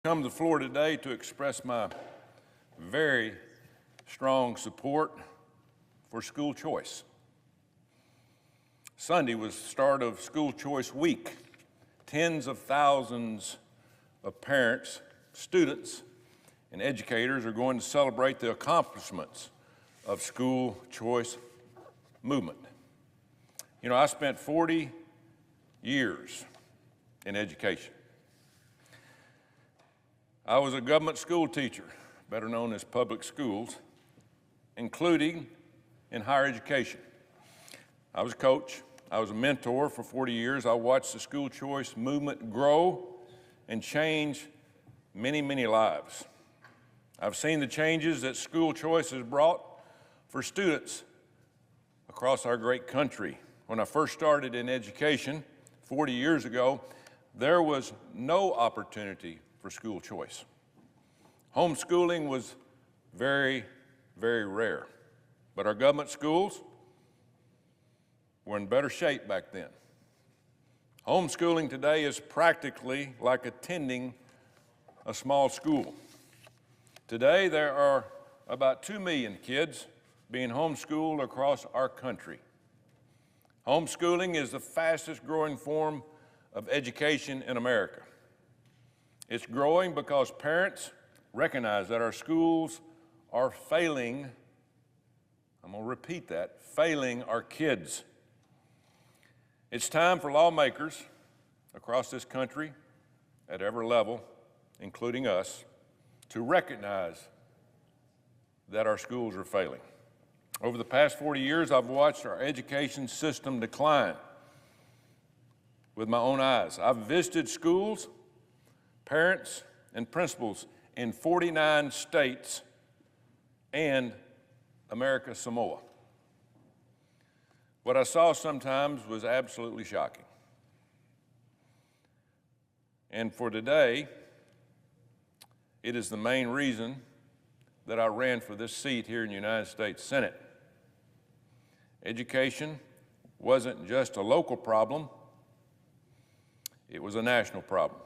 Come to the floor today to express my very strong support for school choice. Sunday was the start of School Choice Week. Tens of thousands of parents, students, and educators are going to celebrate the accomplishments of school choice movement. You know, I spent 40 years in education. I was a government school teacher, better known as public schools, including in higher education. I was a coach. I was a mentor for 40 years. I watched the school choice movement grow and change many, many lives. I've seen the changes that school choice has brought for students across our great country. When I first started in education 40 years ago, there was no opportunity for school choice. Homeschooling was very, very rare. But our government schools were in better shape back then. Homeschooling today is practically like attending a small school. Today, there are about 2 million kids being homeschooled across our country. Homeschooling is the fastest growing form of education in America. It's growing because parents recognize that our schools are failing, I'm going to repeat that, failing our kids. It's time for lawmakers across this country at every level, including us, to recognize that our schools are failing. Over the past 40 years, I've watched our education system decline with my own eyes. I've visited schools, parents, and principals in 49 states and America Samoa. What I saw sometimes was absolutely shocking. And for today, it is the main reason that I ran for this seat here in the United States Senate. Education wasn't just a local problem, it was a national problem.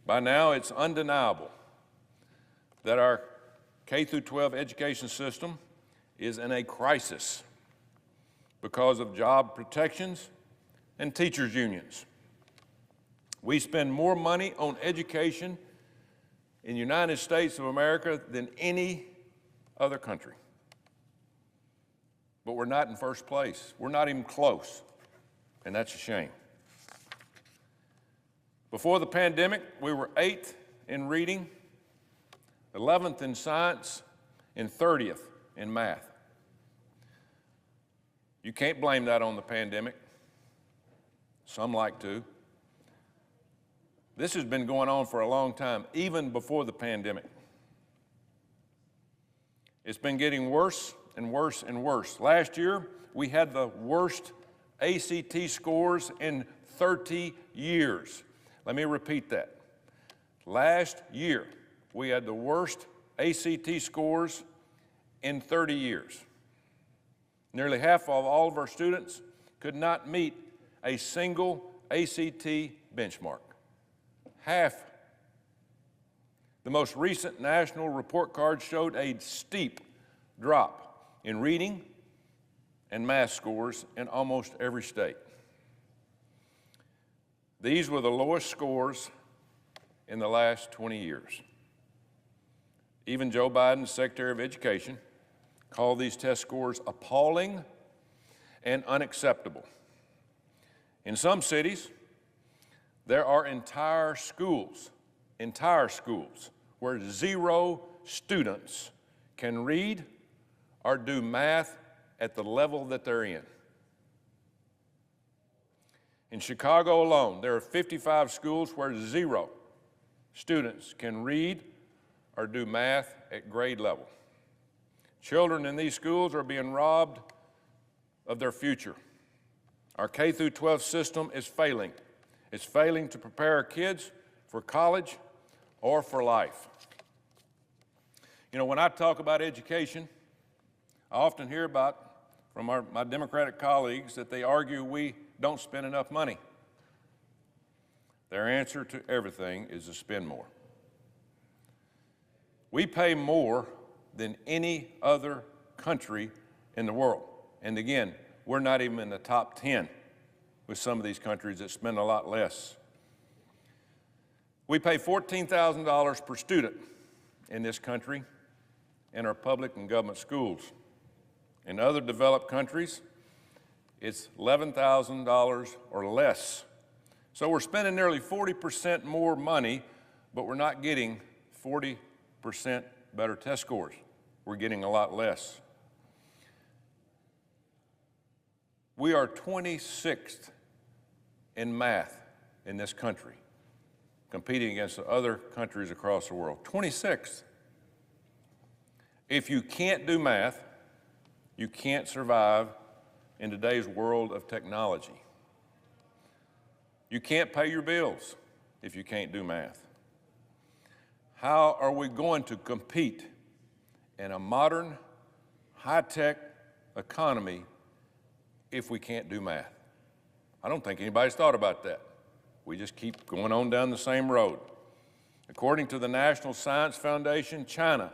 By now, it's undeniable that our K-12 education system is in a crisis because of job protections and teachers' unions. We spend more money on education in the United States of America than any other country. But we're not in first place. We're not even close, and that's a shame. Before the pandemic, we were 8th in reading, 11th in science, and 30th in math. You can't blame that on the pandemic. Some like to. This has been going on for a long time, even before the pandemic. It's been getting worse and worse and worse. Last year, we had the worst ACT scores in 30 years. Let me repeat that. Last year, we had the worst ACT scores in 30 years. Nearly half of all of our students could not meet a single ACT benchmark. Half. The most recent national report card showed a steep drop in reading and math scores in almost every state. These were the lowest scores in the last 20 years. Even Joe Biden, Secretary of Education, called these test scores appalling and unacceptable. In some cities, there are entire schools where 0 students can read or do math at the level that they're in. In Chicago alone, there are 55 schools where 0 students can read or do math at grade level. Children in these schools are being robbed of their future. Our K-12 system is failing. It's failing to prepare our kids for college or for life. You know, when I talk about education, I often hear from my Democratic colleagues that they argue we don't spend enough money. Their answer to everything is to spend more. We pay more than any other country in the world. And again, we're not even in the top 10 with some of these countries that spend a lot less. We pay $14,000 per student in this country in our public and government schools. In other developed countries, it's $11,000 or less. So we're spending nearly 40% more money, but we're not getting 40% better test scores. We're getting a lot less. We are 26th in math in this country, competing against the other countries across the world. 26th. If you can't do math, you can't survive in today's world of technology. You can't pay your bills if you can't do math. How are we going to compete in a modern, high-tech economy if we can't do math? I don't think anybody's thought about that. We just keep going on down the same road. According to the National Science Foundation, China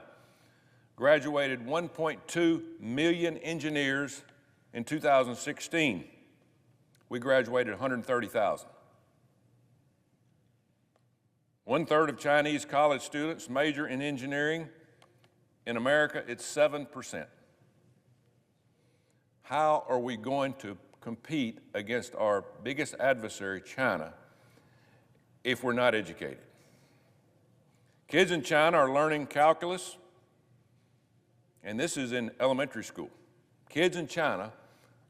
graduated 1.2 million engineers in 2016. We graduated 130,000. 1/3 of Chinese college students major in engineering. In America, it's 7%. How are we going to compete against our biggest adversary, China, if we're not educated? Kids in China are learning calculus, and this is in elementary school. Kids in China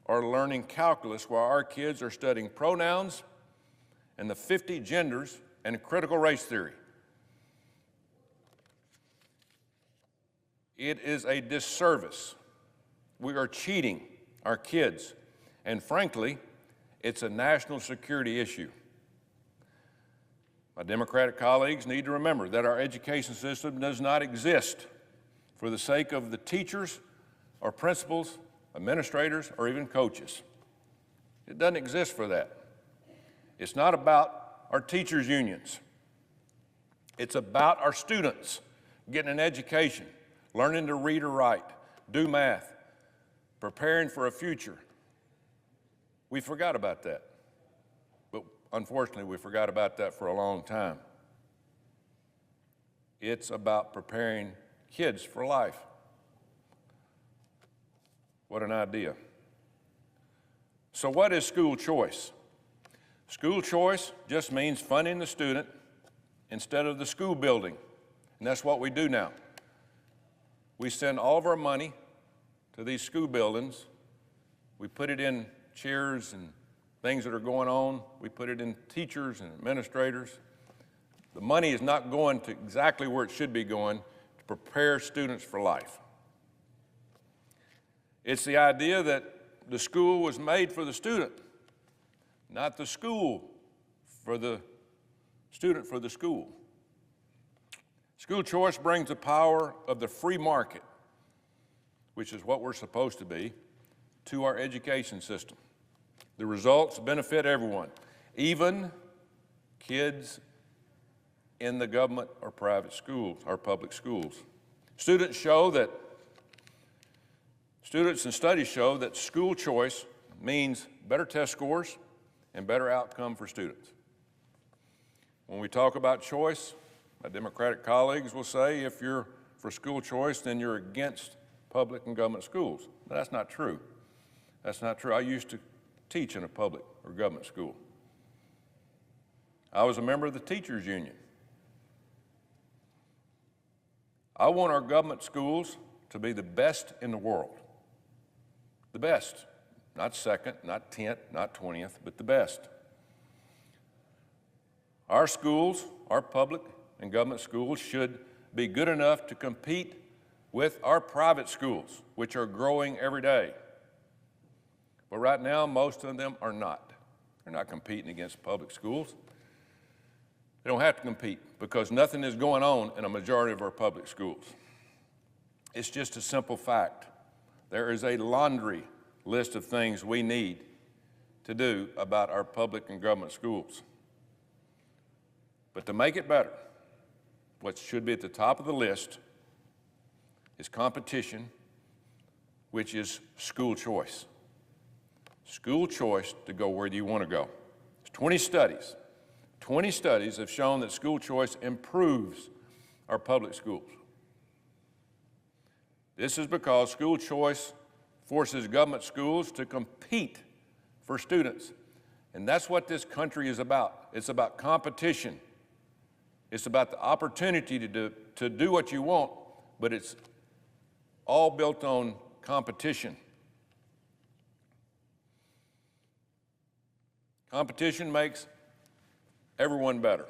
are learning calculus while our kids are studying pronouns and the 50 genders and critical race theory. It is a disservice. We are cheating our kids, and frankly, it's a national security issue. My Democratic colleagues need to remember that our education system does not exist for the sake of the teachers or principals, administrators, or even coaches. It doesn't exist for that. It's not about our teachers' unions. It's about our students getting an education, learning to read or write, do math, preparing for a future. We forgot about that. But unfortunately, we forgot about that for a long time. It's about preparing kids for life. What an idea. So what is school choice? School choice just means funding the student instead of the school building. And that's what we do now. We send all of our money to these school buildings. We put it in chairs and things that are going on. We put it in teachers and administrators. The money is not going to exactly where it should be going to prepare students for life. It's the idea that the school was made for the student, not the school for the student for the school. School choice brings the power of the free market, which is what we're supposed to be, to our education system. The results benefit everyone, even kids in the government or private schools or public schools. Students and studies show that school choice means better test scores and better outcome for students. When we talk about choice, my Democratic colleagues will say if you're for school choice, then you're against public and government schools. But that's not true. That's not true. I used to teach in a public or government school. I was a member of the teachers union. I want our government schools to be the best in the world. The best. Not second, not 10th, not 20th, but the best. Our schools, our public and government schools, should be good enough to compete with our private schools, which are growing every day. But right now, most of them are not. They're not competing against public schools. They don't have to compete because nothing is going on in a majority of our public schools. It's just a simple fact. There is a laundry list of things we need to do about our public and government schools. But to make it better, what should be at the top of the list is competition, which is school choice. School choice to go where you want to go. There's 20 studies have shown that school choice improves our public schools. This is because school choice forces government schools to compete for students. And that's what this country is about. It's about competition. It's about the opportunity to do what you want, but it's all built on competition. Competition makes everyone better,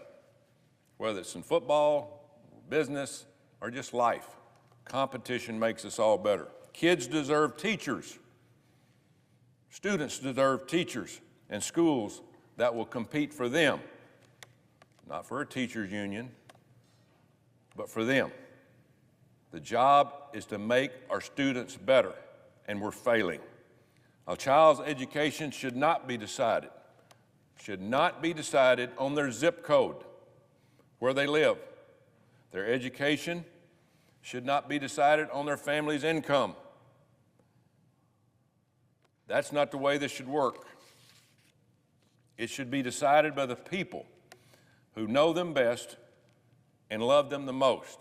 whether it's in football, business, or just life. Competition makes us all better. Kids deserve teachers. Students deserve teachers and schools that will compete for them, not for a teachers' union, but for them. The job is to make our students better, and we're failing. A child's education should not be decided on their zip code, where they live. Their education should not be decided on their family's income. That's not the way this should work. It should be decided by the people who know them best and love them the most,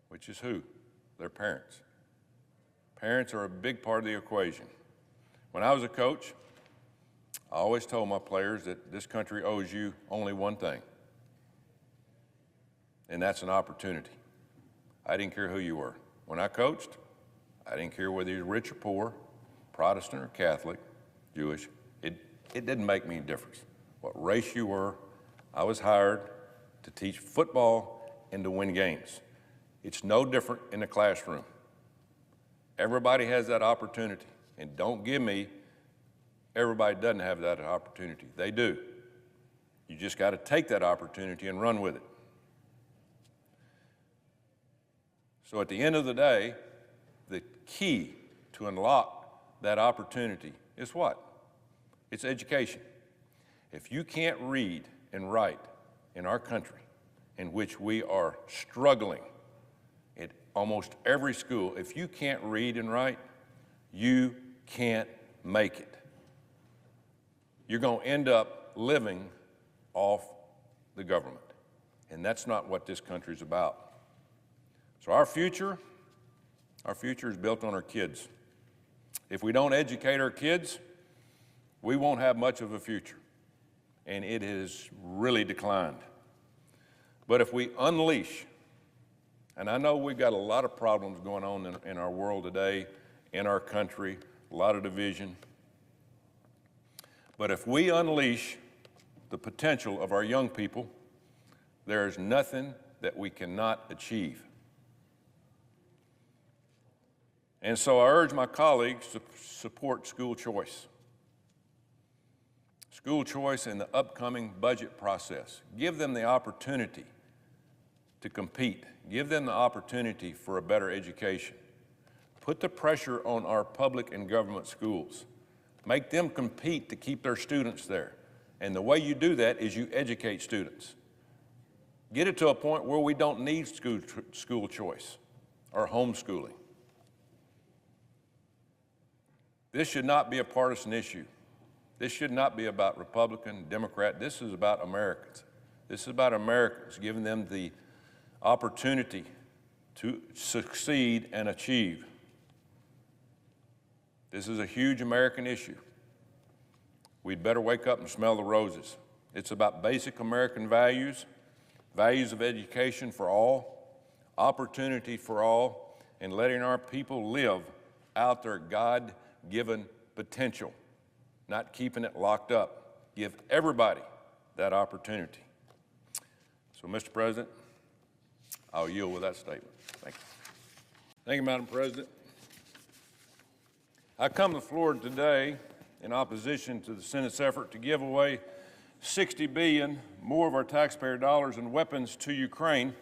which is who? Their parents. Parents are a big part of the equation. When I was a coach, I always told my players that this country owes you only one thing, and that's an opportunity. I didn't care who you were. When I coached, I didn't care whether you were rich or poor, Protestant or Catholic, Jewish. It didn't make me any difference. What race you were, I was hired to teach football and to win games. It's no different in the classroom. Everybody has that opportunity, and don't give me everybody doesn't have that opportunity. They do. You just got to take that opportunity and run with it. So at the end of the day, the key to unlock that opportunity is what? It's education. If you can't read and write in our country, in which we are struggling at almost every school, if you can't read and write, you can't make it. You're going to end up living off the government. And that's not what this country is about. So our future is built on our kids. If we don't educate our kids, we won't have much of a future. And it has really declined. But if we unleash, and I know we've got a lot of problems going on in our world today, in our country, a lot of division. But if we unleash the potential of our young people, there is nothing that we cannot achieve. And so I urge my colleagues to support school choice. School choice in the upcoming budget process. Give them the opportunity to compete. Give them the opportunity for a better education. Put the pressure on our public and government schools. Make them compete to keep their students there. And the way you do that is you educate students. Get it to a point where we don't need school choice or homeschooling. This should not be a partisan issue. This should not be about Republican, Democrat. This is about Americans. This is about Americans, giving them the opportunity to succeed and achieve. This is a huge American issue. We'd better wake up and smell the roses. It's about basic American values, values of education for all, opportunity for all, and letting our people live out their God-given potential, not keeping it locked up. Give everybody that opportunity. So, Mr. President, I'll yield with that statement. Thank you. Thank you, Madam President. I come to the floor today in opposition to the Senate's effort to give away $60 billion more of our taxpayer dollars in weapons to Ukraine.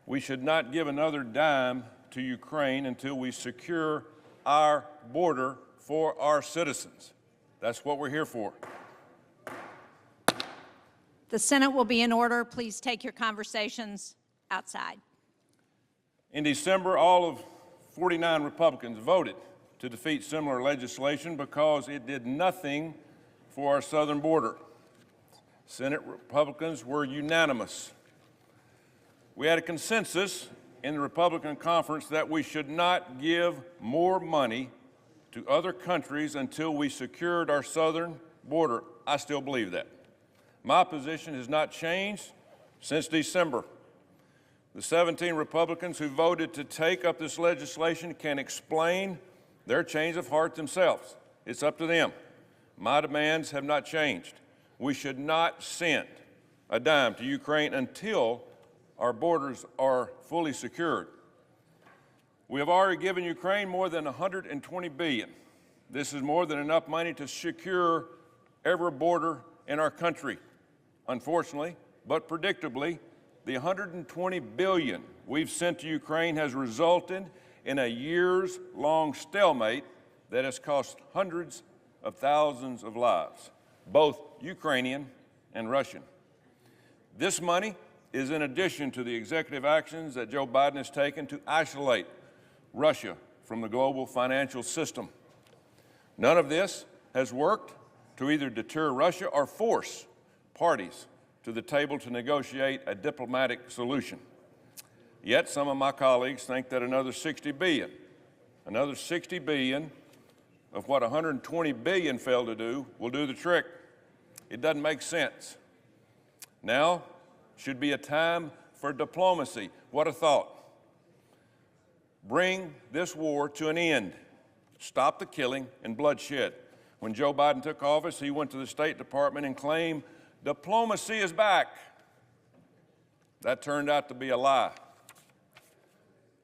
We should not give another dime to Ukraine until we secure our border for our citizens. That's what we're here for. The Senate will be in order. Please take your conversations outside. In December, all of 49 Republicans voted to defeat similar legislation because it did nothing for our southern border. Senate Republicans were unanimous. We had a consensus in the Republican conference that we should not give more money to other countries until we secured our southern border. I still believe that. My position has not changed since December. The 17 Republicans who voted to take up this legislation can explain their change of heart themselves. It's up to them. My demands have not changed. We should not send a dime to Ukraine until our borders are fully secured. We have already given Ukraine more than $120 billion. This is more than enough money to secure every border in our country. Unfortunately, but predictably, the $120 billion we've sent to Ukraine has resulted in a years-long stalemate that has cost hundreds of thousands of lives, both Ukrainian and Russian. This money is in addition to the executive actions that Joe Biden has taken to isolate Russia from the global financial system. None of this has worked to either deter Russia or force parties to the table to negotiate a diplomatic solution. Yet some of my colleagues think that another $60 billion of what $120 billion failed to do will do the trick. It doesn't make sense. Now should be a time for diplomacy. What a thought. Bring this war to an end. Stop the killing and bloodshed. When Joe Biden took office, he went to the State Department and claimed diplomacy is back. That turned out to be a lie.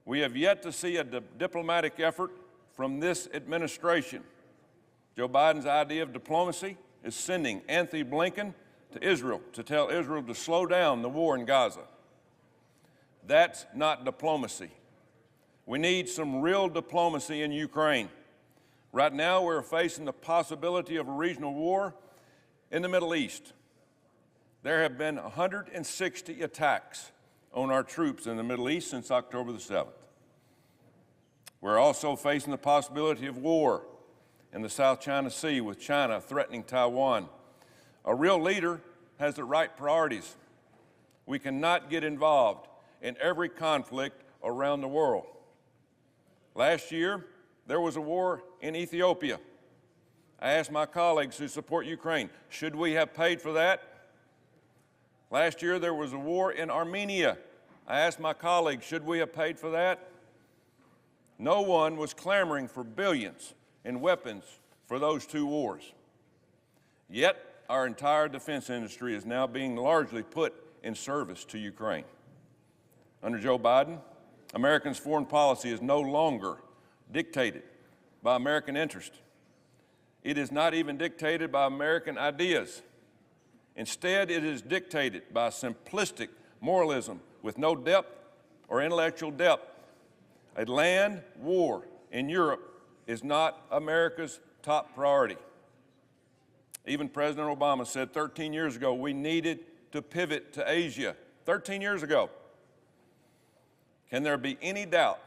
We have yet to see a diplomatic effort from this administration. Joe Biden's idea of diplomacy is sending Anthony Blinken to Israel to tell Israel to slow down the war in Gaza. That's not diplomacy. We need some real diplomacy in Ukraine. Right now, we're facing the possibility of a regional war in the Middle East. There have been 160 attacks on our troops in the Middle East since October the 7th. We're also facing the possibility of war in the South China Sea with China threatening Taiwan. A real leader has the right priorities. We cannot get involved in every conflict around the world. Last year, there was a war in Ethiopia. I asked my colleagues who support Ukraine, should we have paid for that? Last year, there was a war in Armenia. I asked my colleagues, should we have paid for that? No one was clamoring for billions in weapons for those two wars. Yet, our entire defense industry is now being largely put in service to Ukraine. Under Joe Biden, Americans' foreign policy is no longer dictated by American interest. It is not even dictated by American ideas. Instead, it is dictated by simplistic moralism with no depth or intellectual depth. A land war in Europe is not America's top priority. Even President Obama said 13 years ago we needed to pivot to Asia. 13 years ago. Can there be any doubt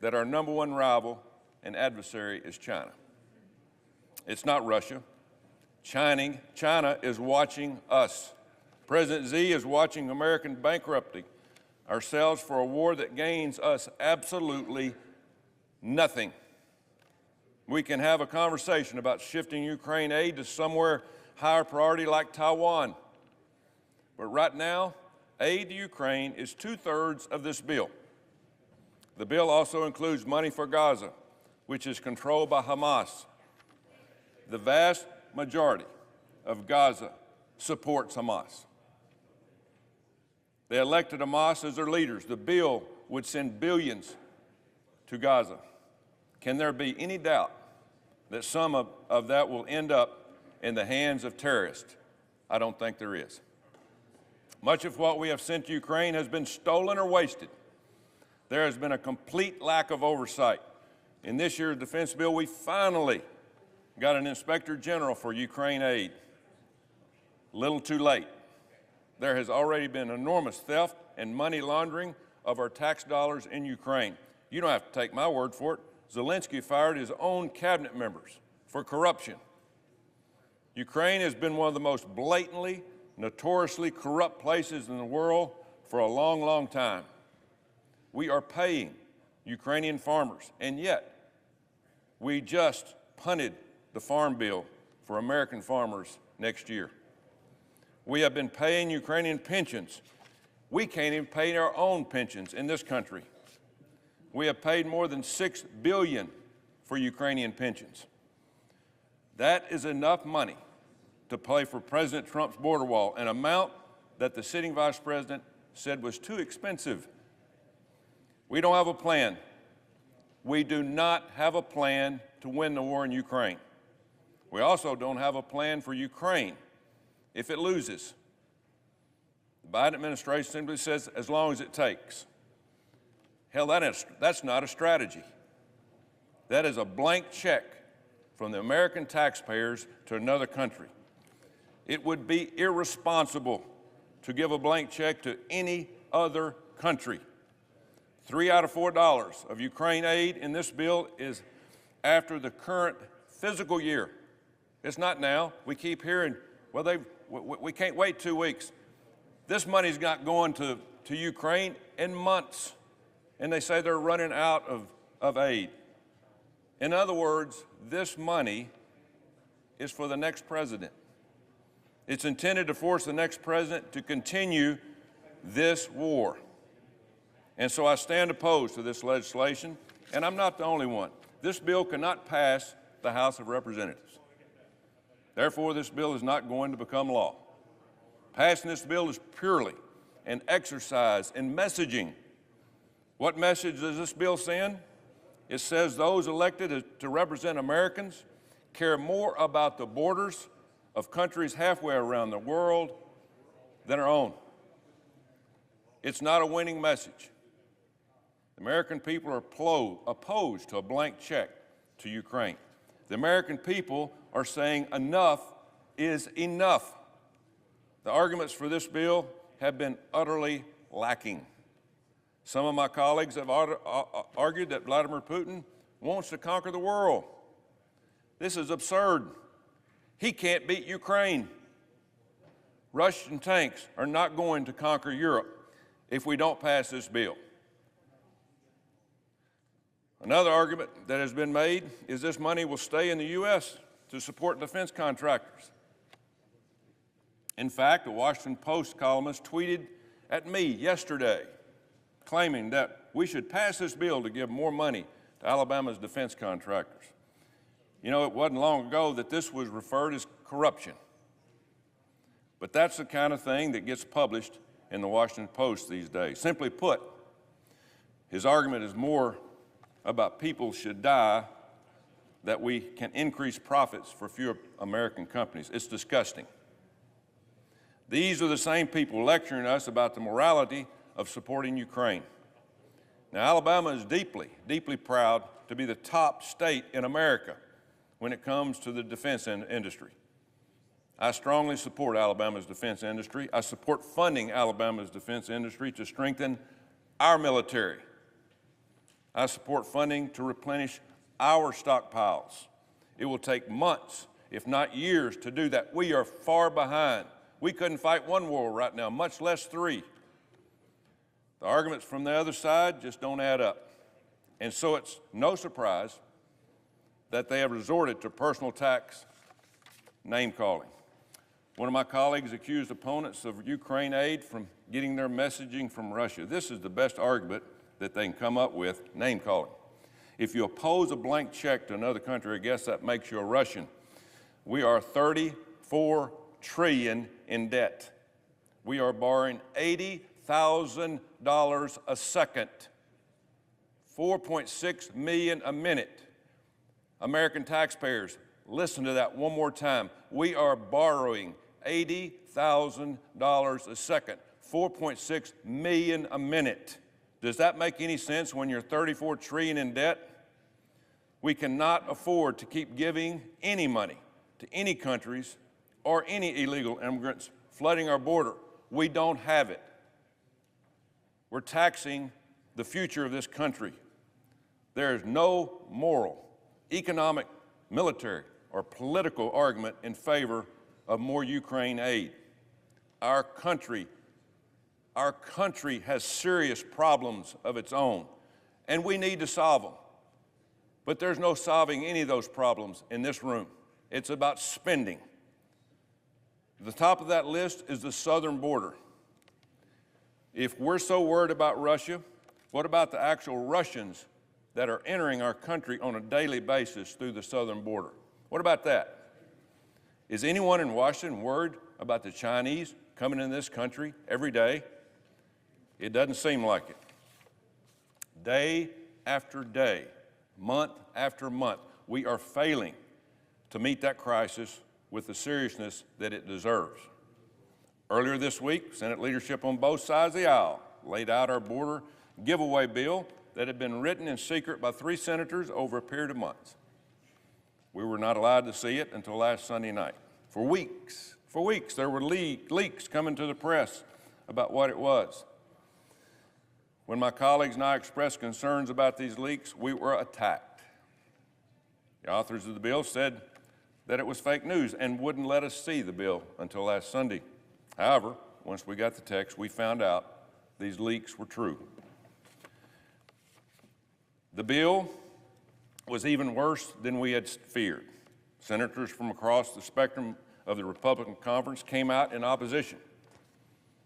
that our number one rival and adversary is China? It's not Russia. China is watching us. President Xi is watching American bankrupting ourselves for a war that gains us absolutely nothing. We can have a conversation about shifting Ukraine aid to somewhere higher priority like Taiwan. But right now, aid to Ukraine is 2/3 of this bill. The bill also includes money for Gaza, which is controlled by Hamas. The vast majority of Gaza supports Hamas. They elected Hamas as their leaders. The bill would send billions to Gaza. Can there be any doubt that some of that will end up in the hands of terrorists? I don't think there is. Much of what we have sent to Ukraine has been stolen or wasted. There has been a complete lack of oversight. In this year's defense bill, we finally got an inspector general for Ukraine aid. Little too late. There has already been enormous theft and money laundering of our tax dollars in Ukraine. You don't have to take my word for it. Zelensky fired his own cabinet members for corruption. Ukraine has been one of the most blatantly, notoriously corrupt places in the world for a long, long time. We are paying Ukrainian farmers, and yet we just punted the farm bill for American farmers next year. We have been paying Ukrainian pensions. We can't even pay our own pensions in this country. We have paid more than $6 billion for Ukrainian pensions. That is enough money to pay for President Trump's border wall, an amount that the sitting vice president said was too expensive. We don't have a plan. We do not have a plan to win the war in Ukraine. We also don't have a plan for Ukraine if it loses. The Biden administration simply says, as long as it takes. Hell, that's not a strategy. That is a blank check from the American taxpayers to another country. It would be irresponsible to give a blank check to any other country. $3 out of $4 of Ukraine aid in this bill is after the current fiscal year. It's not now. We keep hearing, well, we can't wait 2 weeks. This money's not going to Ukraine in months, and they say they're running out of aid. In other words, this money is for the next president. It's intended to force the next president to continue this war. And so I stand opposed to this legislation, and I'm not the only one. This bill cannot pass the House of Representatives. Therefore, this bill is not going to become law. Passing this bill is purely an exercise in messaging. What message does this bill send? It says those elected to represent Americans care more about the borders of countries halfway around the world than our own. It's not a winning message. The American people are opposed to a blank check to Ukraine. The American people are saying enough is enough. The arguments for this bill have been utterly lacking. Some of my colleagues have argued that Vladimir Putin wants to conquer the world. This is absurd. He can't beat Ukraine. Russian tanks are not going to conquer Europe if we don't pass this bill. Another argument that has been made is this money will stay in the U.S. to support defense contractors. In fact, a Washington Post columnist tweeted at me yesterday claiming that we should pass this bill to give more money to Alabama's defense contractors. You know, it wasn't long ago that this was referred as corruption. But that's the kind of thing that gets published in the Washington Post these days. Simply put, his argument is more about people should die that we can increase profits for fewer American companies. It's disgusting. These are the same people lecturing us about the morality of supporting Ukraine. Now, Alabama is deeply, deeply proud to be the top state in America when it comes to the defense industry. I strongly support Alabama's defense industry. I support funding Alabama's defense industry to strengthen our military. I support funding to replenish our stockpiles. It will take months, if not years, to do that. We are far behind. We couldn't fight one war right now, much less 3. The arguments from the other side just don't add up. And so it's no surprise that they have resorted to personal attacks, name-calling. One of my colleagues accused opponents of Ukraine aid from getting their messaging from Russia. This is the best argument that they can come up with, name-calling. If you oppose a blank check to another country, I guess that makes you a Russian. We are $34 trillion in debt. We are borrowing $80,000 a second, $4.6 million a minute. American taxpayers, listen to that one more time. We are borrowing $80,000 a second, $4.6 million a minute. Does that make any sense when you're $34 trillion in debt? We cannot afford to keep giving any money to any countries or any illegal immigrants flooding our border. We don't have it. We're We're taxing the future of this country. There is no moral, economic, military, or political argument in favor of more Ukraine aid. Our country has serious problems of its own, and we need to solve them. But there's no solving any of those problems in this room. It's about spending. The top of that list is the southern border. If we're so worried about Russia, what about the actual Russians that are entering our country on a daily basis through the southern border? What about that? Is anyone in Washington worried about the Chinese coming in this country every day? It doesn't seem like it. Day after day, month after month, we are failing to meet that crisis with the seriousness that it deserves. Earlier this week, Senate leadership on both sides of the aisle laid out our border giveaway bill that had been written in secret by 3 senators over a period of months. We were not allowed to see it until last Sunday night. For weeks, there were leaks coming to the press about what it was. When my colleagues and I expressed concerns about these leaks, we were attacked. The authors of the bill said that it was fake news and wouldn't let us see the bill until last Sunday. However, once we got the text, we found out these leaks were true. The bill was even worse than we had feared. Senators from across the spectrum of the Republican conference came out in opposition.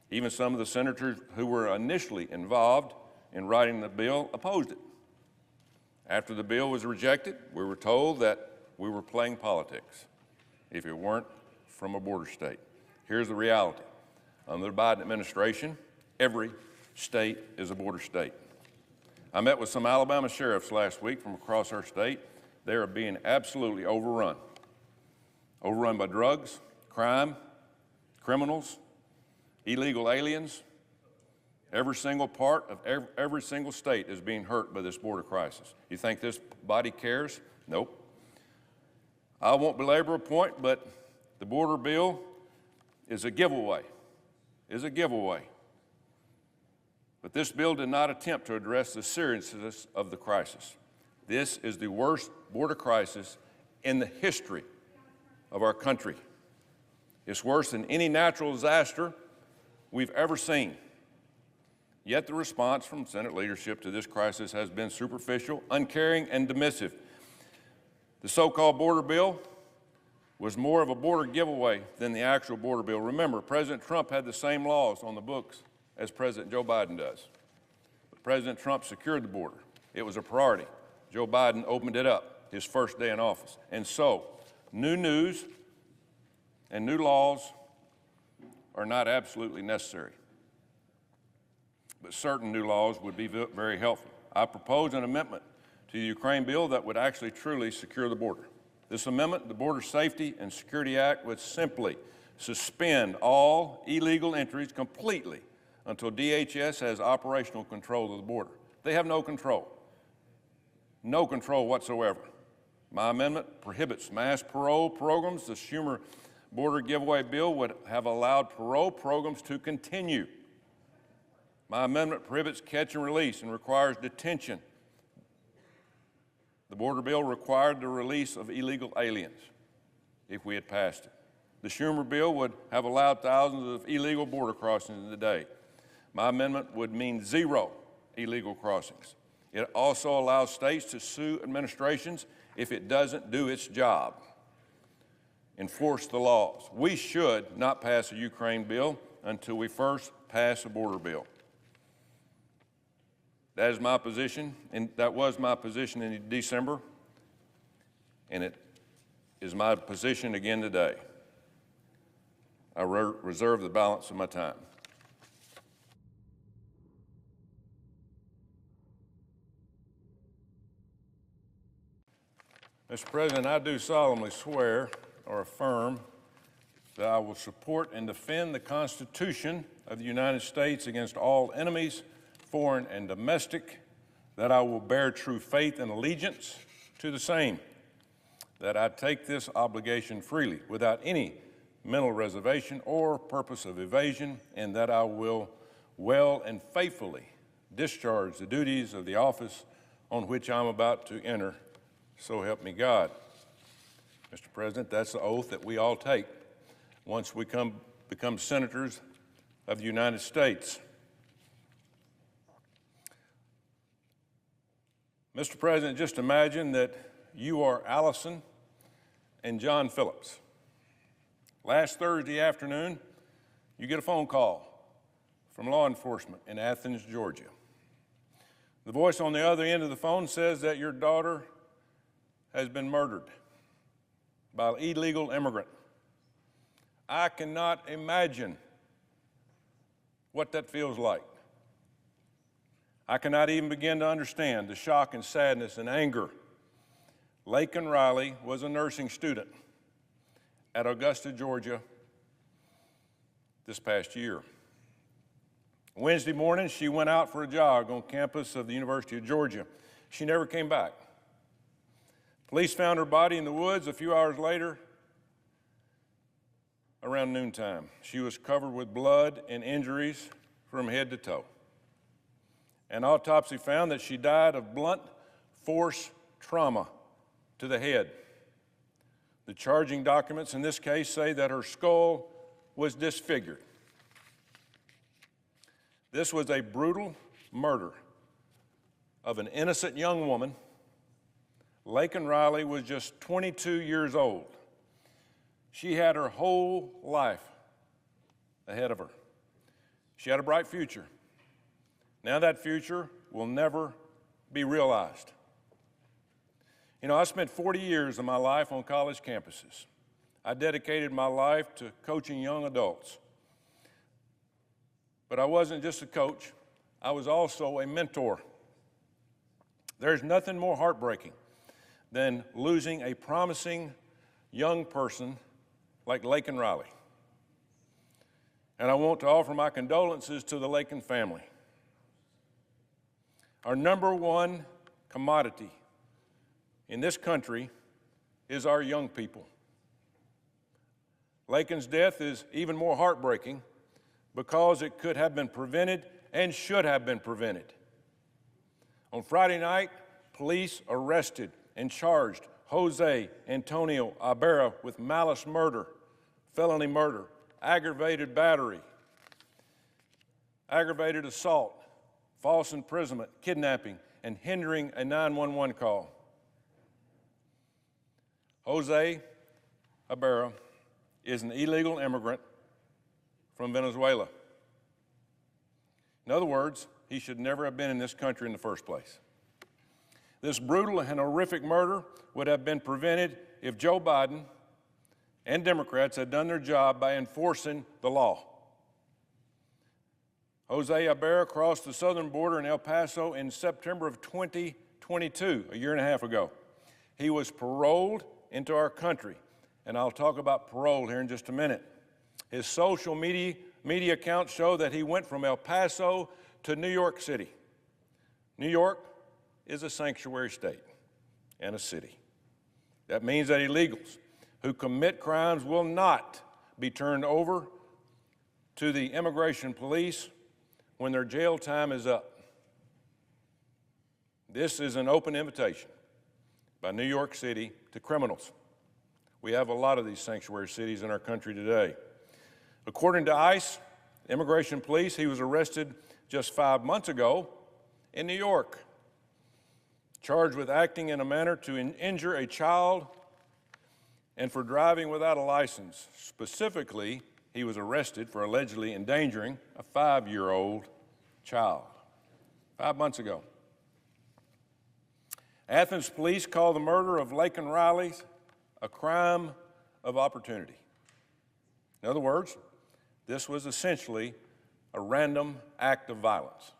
Even some of the senators who were initially involved in writing the bill opposed it. After the bill was rejected, we were told that we were playing politics if it weren't from a border state. Here's the reality. Under the Biden administration, every state is a border state. I met with some Alabama sheriffs last week from across our state. They are being absolutely overrun. Overrun by drugs, crime, criminals, illegal aliens. Every single part of every single state is being hurt by this border crisis. You think this body cares? Nope. I won't belabor a point, but the border bill is a giveaway. But this bill did not attempt to address the seriousness of the crisis. This is the worst border crisis in the history of our country. It's worse than any natural disaster we've ever seen. Yet the response from Senate leadership to this crisis has been superficial, uncaring, and dismissive. The so-called border bill was more of a border giveaway than the actual border bill. Remember, President Trump had the same laws on the books as President Joe Biden does. But President Trump secured the border. It was a priority. Joe Biden opened it up his first day in office. And so, new news and new laws are not absolutely necessary. But certain new laws would be very helpful. I propose an amendment to the Ukraine bill that would actually truly secure the border. This amendment, the Border Safety and Security Act, would simply suspend all illegal entries completely until DHS has operational control of the border. They have no control whatsoever. My amendment prohibits mass parole programs. The Schumer border giveaway bill would have allowed parole programs to continue. My amendment prohibits catch and release and requires detention. The border bill required the release of illegal aliens if we had passed it. The Schumer bill would have allowed thousands of illegal border crossings a day. My amendment would mean 0 illegal crossings. It also allows states to sue administrations if it doesn't do its job. Enforce the laws. We should not pass a Ukraine bill until we first pass a border bill. That is my position, and that was my position in December, and it is my position again today. I reserve the balance of my time. Mr. President, I do solemnly swear or affirm that I will support and defend the Constitution of the United States against all enemies, foreign and domestic, that I will bear true faith and allegiance to the same, that I take this obligation freely without any mental reservation or purpose of evasion, and that I will well and faithfully discharge the duties of the office on which I'm about to enter, so help me God. Mr. President, that's the oath that we all take once we become senators of the United States. Mr. President, just imagine that you are Allison and John Phillips. Last Thursday afternoon, you get a phone call from law enforcement in Athens, Georgia. The voice on the other end of the phone says that your daughter has been murdered by an illegal immigrant. I cannot imagine what that feels like. I cannot even begin to understand the shock and sadness and anger. Laken Riley was a nursing student at Augusta, Georgia, this past year. Wednesday morning, she went out for a jog on campus of the University of Georgia. She never came back. Police found her body in the woods a few hours later, around noontime. She was covered with blood and injuries from head to toe. An autopsy found that she died of blunt force trauma to the head. The charging documents in this case say that her skull was disfigured. This was a brutal murder of an innocent young woman. Laken Riley was just 22 years old. She had her whole life ahead of her. She had a bright future. Now that future will never be realized. You know, I spent 40 years of my life on college campuses. I dedicated my life to coaching young adults. But I wasn't just a coach, I was also a mentor. There's nothing more heartbreaking than losing a promising young person like Laken Riley. And I want to offer my condolences to the Laken family. Our number one commodity in this country is our young people. Laken's death is even more heartbreaking because it could have been prevented and should have been prevented. On Friday night, police arrested and charged Jose Antonio Ibarra with malice murder, felony murder, aggravated battery, aggravated assault, false imprisonment, kidnapping, and hindering a 911 call. Jose Ibarra is an illegal immigrant from Venezuela. In other words, he should never have been in this country in the first place. This brutal and horrific murder would have been prevented if Joe Biden and Democrats had done their job by enforcing the law. Jose Ibarra crossed the southern border in El Paso in September of 2022, a year and a half ago. He was paroled into our country, and I'll talk about parole here in just a minute. His social media accounts show that he went from El Paso to New York City. New York is a sanctuary state and a city. That means that illegals who commit crimes will not be turned over to the immigration police when their jail time is up. This is an open invitation by New York City to criminals. We have a lot of these sanctuary cities in our country today. According to ICE, immigration police, he was arrested just 5 months ago in New York, charged with acting in a manner to injure a child and for driving without a license. Specifically, he was arrested for allegedly endangering a 5-year-old child 5 months ago. Athens police call the murder of Laken Riley a crime of opportunity. In other words, this was essentially a random act of violence.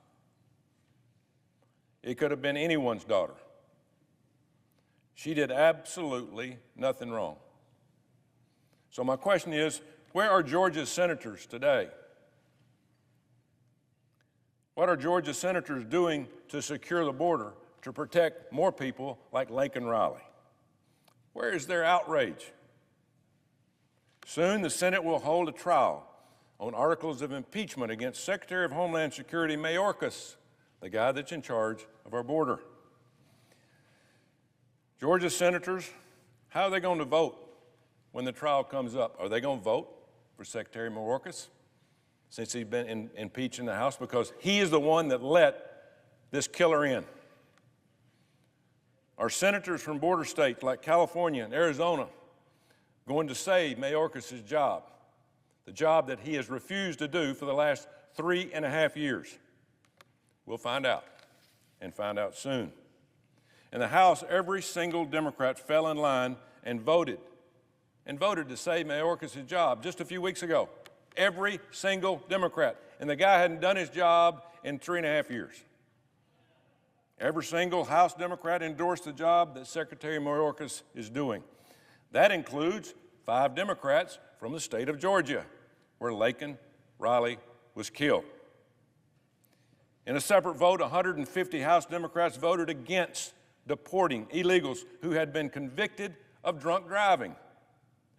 It could have been anyone's daughter. She did absolutely nothing wrong. So my question is, where are Georgia's senators today? What are Georgia's senators doing to secure the border to protect more people like Laken Riley? Where is their outrage? Soon the Senate will hold a trial on articles of impeachment against Secretary of Homeland Security Mayorkas, the guy that's in charge of our border. Georgia senators, how are they going to vote when the trial comes up? Are they going to vote for Secretary Mayorkas since he's been impeached in the House? Because he is the one that let this killer in. Are senators from border states like California and Arizona going to save Mayorkas' job, the job that he has refused to do for the last 3.5 years? We'll find out, and find out soon. In the House, every single Democrat fell in line and voted to save Mayorkas' job just a few weeks ago. Every single Democrat. And the guy hadn't done his job in 3.5 years. Every single House Democrat endorsed the job that Secretary Mayorkas is doing. That includes 5 Democrats from the state of Georgia, where Laken Riley was killed. In a separate vote, 150 House Democrats voted against deporting illegals who had been convicted of drunk driving.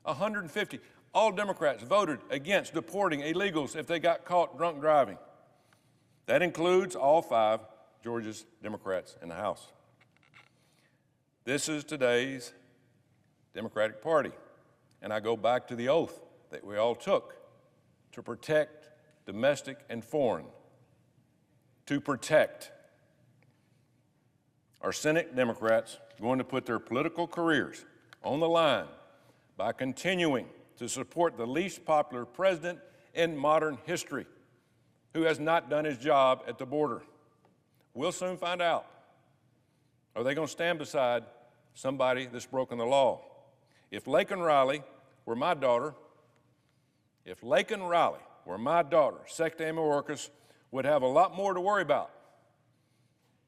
150. All Democrats voted against deporting illegals if they got caught drunk driving. That includes all 5 Georgia's Democrats in the House. This is today's Democratic Party, and I go back to the oath that we all took to protect domestic and foreign, to protect. Are Senate Democrats going to put their political careers on the line by continuing to support the least popular president in modern history who has not done his job at the border? We'll soon find out. Are they going to stand beside somebody that's broken the law? If Laken Riley were my daughter, Secretary Mayorkas would have a lot more to worry about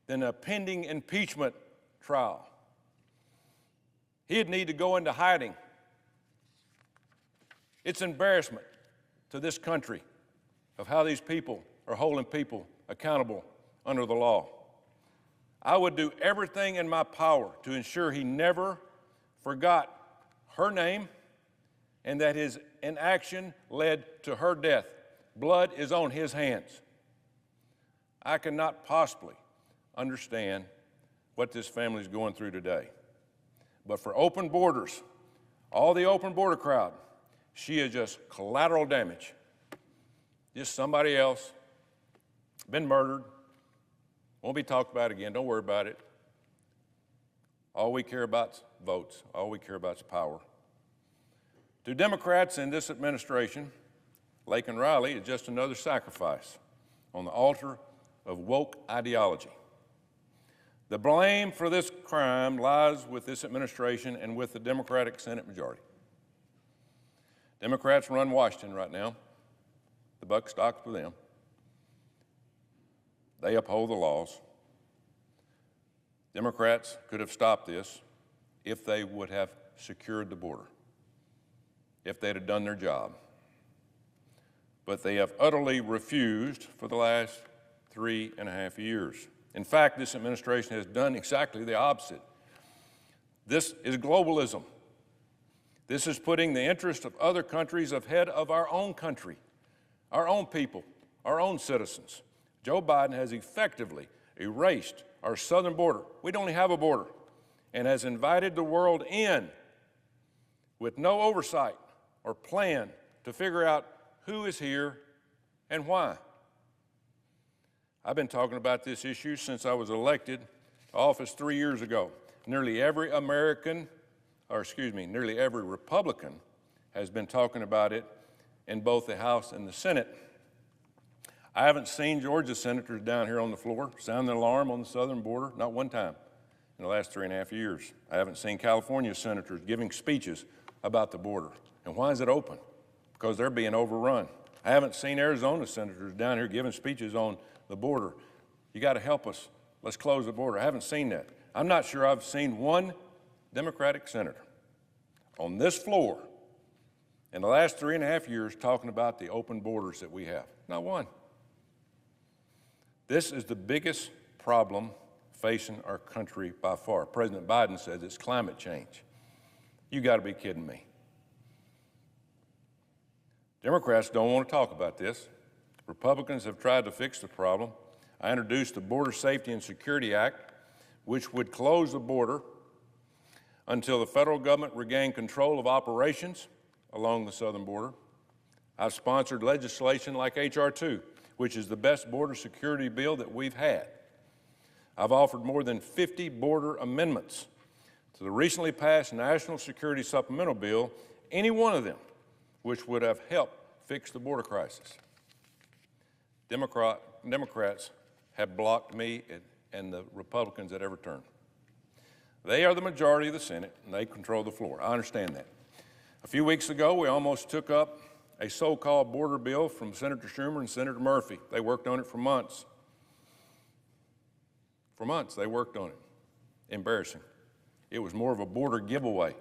than a pending impeachment trial. He'd need to go into hiding. It's embarrassment to this country of how these people are holding people accountable under the law. I would do everything in my power to ensure he never forgot her name and that his inaction led to her death. Blood is on his hands. I cannot possibly understand what this family is going through today. But for open borders, all the open border crowd, she is just collateral damage. Just somebody else, been murdered, won't be talked about again, don't worry about it. All we care about is votes, all we care about is power. To Democrats in this administration, Laken Riley is just another sacrifice on the altar of woke ideology. The blame for this crime lies with this administration and with the Democratic Senate majority. Democrats run Washington right now. The buck stops with them. They uphold the laws. Democrats could have stopped this if they would have secured the border, if they'd have done their job. But they have utterly refused for the last 3.5 years. In fact, this administration has done exactly the opposite. This is globalism. This is putting the interest of other countries ahead of our own country, our own people, our own citizens. Joe Biden has effectively erased our southern border. We don't have a border, and has invited the world in with no oversight or plan to figure out who is here and why. I've been talking about this issue since I was elected to office 3 years ago. Nearly every Republican has been talking about it in both the House and the Senate. I haven't seen Georgia senators down here on the floor sound the alarm on the southern border, not one time in the last 3.5 years. I haven't seen California senators giving speeches about the border. And why is it open? Because they're being overrun. I haven't seen Arizona senators down here giving speeches on the border. You got to help us. Let's close the border. I haven't seen that. I'm not sure I've seen one Democratic senator on this floor in the last 3.5 years talking about the open borders that we have. Not one. This is the biggest problem facing our country by far. President Biden says it's climate change. You got to be kidding me. Democrats don't want to talk about this. Republicans have tried to fix the problem. I introduced the Border Safety and Security Act, which would close the border until the federal government regained control of operations along the southern border. I've sponsored legislation like H.R. 2, which is the best border security bill that we've had. I've offered more than 50 border amendments to the recently passed National Security Supplemental Bill, any one of them which would have helped fix the border crisis. Democrats have blocked me and the Republicans at every turn. They are the majority of the Senate, and they control the floor. I understand that. A few weeks ago, we almost took up a so-called border bill from Senator Schumer and Senator Murphy. They worked on it for months. For months, they worked on it. Embarrassing. It was more of a border giveaway.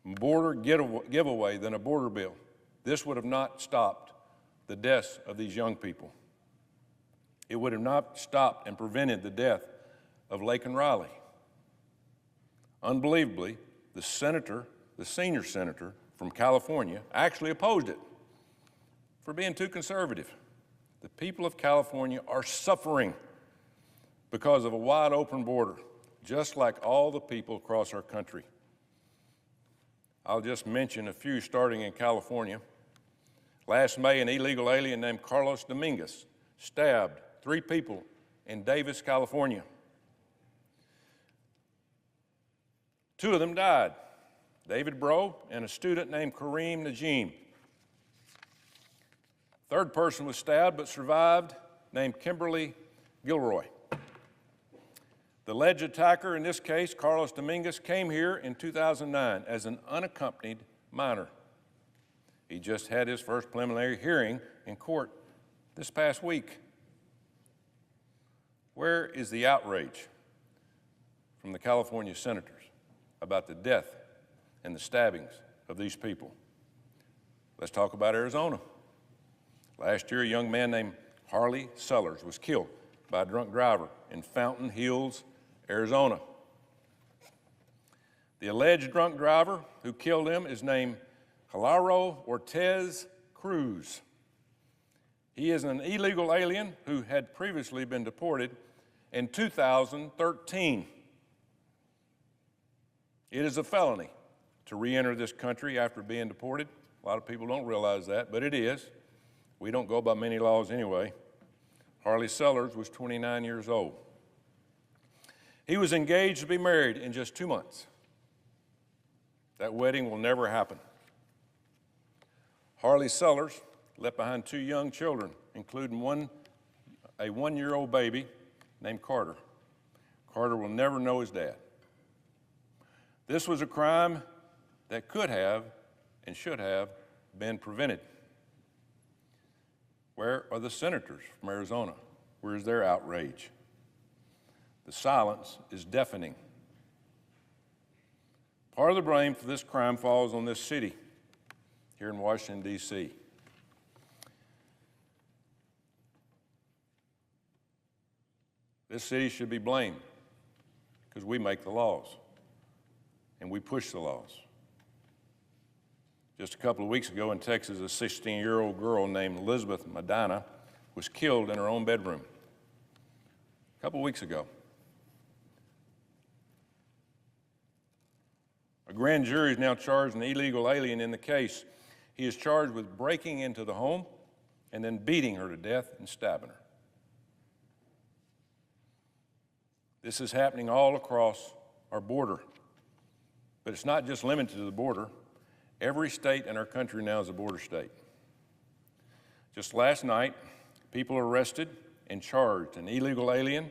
Giveaway than a border bill. This would have not stopped the deaths of these young people. It would have not stopped and prevented the death of Lake and Riley. Unbelievably, the senior senator from California, actually opposed it for being too conservative. The people of California are suffering because of a wide open border, just like all the people across our country. I'll just mention a few starting in California. Last May, an illegal alien named Carlos Dominguez stabbed 3 people in Davis, California. 2 of them died, David Bro and a student named Kareem Najim. 3rd person was stabbed but survived, named Kimberly Gilroy. The alleged attacker in this case, Carlos Dominguez, came here in 2009 as an unaccompanied minor. He just had his first preliminary hearing in court this past week. Where is the outrage from the California senators about the death and the stabbings of these people? Let's talk about Arizona. Last year, a young man named Harley Sellers was killed by a drunk driver in Fountain Hills, Arizona. The alleged drunk driver who killed him is named Hilaro Ortez Cruz. He is an illegal alien who had previously been deported in 2013. It is a felony to re-enter this country after being deported. A lot of people don't realize that, but it is. We don't go by many laws anyway. Harley Sellers was 29 years old. He was engaged to be married in just 2 months. That wedding will never happen. Harley Sellers left behind 2 young children, including a 1-year-old baby named Carter. Carter will never know his dad. This was a crime that could have and should have been prevented. Where are the senators from Arizona? Where is their outrage? The silence is deafening. Part of the blame for this crime falls on this city here in Washington, D.C. This city should be blamed because we make the laws and we push the laws. Just a couple of weeks ago in Texas, a 16-year-old girl named Elizabeth Medina was killed in her own bedroom. A couple of weeks ago. A grand jury is now charged an illegal alien in the case. He is charged with breaking into the home and then beating her to death and stabbing her. This is happening all across our border. But it's not just limited to the border. Every state in our country now is a border state. Just last night, people arrested and charged an illegal alien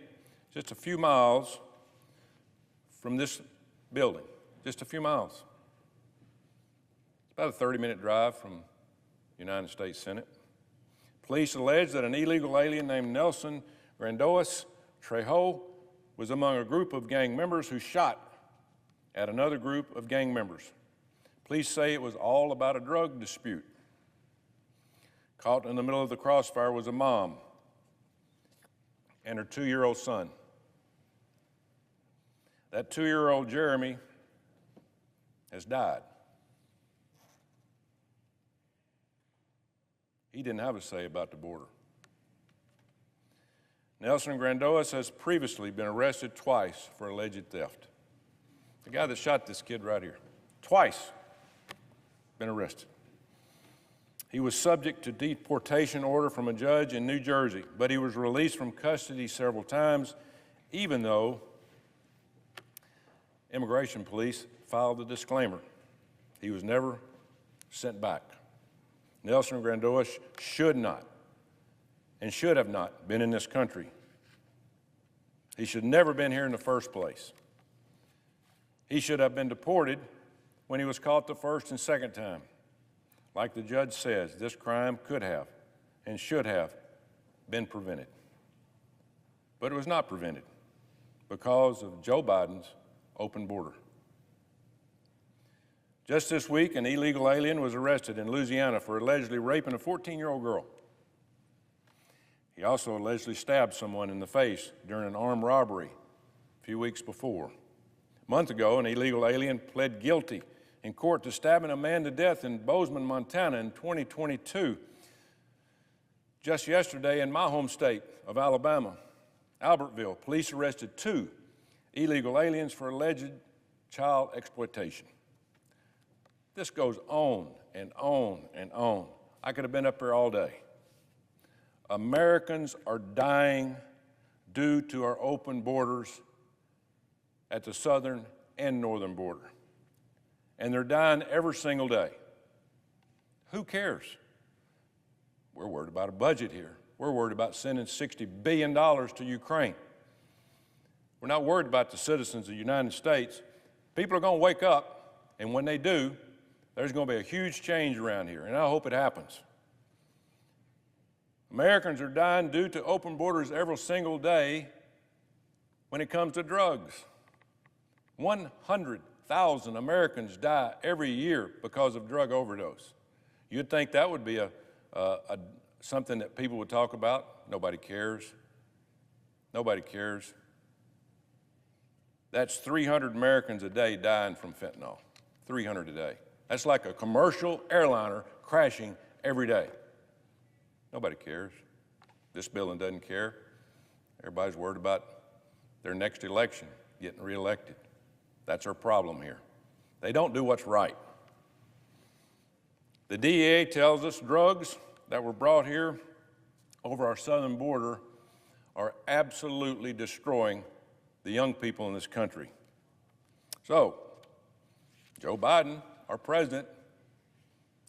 just a few miles from this building, just a few miles. It's about a 30-minute drive from the United States Senate. Police allege that an illegal alien named Nelson Grandois Trejo was among a group of gang members who shot at another group of gang members. Police say it was all about a drug dispute. Caught in the middle of the crossfire was a mom and her 2-year-old son. That 2-year-old Jeremy has died. He didn't have a say about the border. Nelson Grandois has previously been arrested twice for alleged theft. The guy that shot this kid right here, twice been arrested. He was subject to deportation order from a judge in New Jersey, but he was released from custody several times, even though immigration police filed a disclaimer. He was never sent back. Nelson Grandois should not and should have not been in this country. He should never have been here in the first place. He should have been deported when he was caught the first and second time. Like the judge says, this crime could have and should have been prevented. But it was not prevented because of Joe Biden's open border. Just this week, an illegal alien was arrested in Louisiana for allegedly raping a 14-year-old girl. He also allegedly stabbed someone in the face during an armed robbery a few weeks before. A month ago, an illegal alien pled guilty in court to stabbing a man to death in Bozeman, Montana in 2022. Just yesterday in my home state of Alabama, Albertville, police arrested 2 illegal aliens for alleged child exploitation. This goes on and on and on. I could have been up here all day. Americans are dying due to our open borders at the southern and northern border. And they're dying every single day. Who cares? We're worried about a budget here. We're worried about sending $60 billion to Ukraine. We're not worried about the citizens of the United States. People are going to wake up, and when they do, there's going to be a huge change around here, and I hope it happens. Americans are dying due to open borders every single day when it comes to drugs. 100,000 Americans die every year because of drug overdose. You'd think that would be something that people would talk about. Nobody cares. Nobody cares. That's 300 Americans a day dying from fentanyl. 300 a day. That's like a commercial airliner crashing every day. Nobody cares. This building doesn't care. Everybody's worried about their next election, getting reelected. That's our problem here. They don't do what's right. The DEA tells us drugs that were brought here over our southern border are absolutely destroying the young people in this country. So, Joe Biden, our president,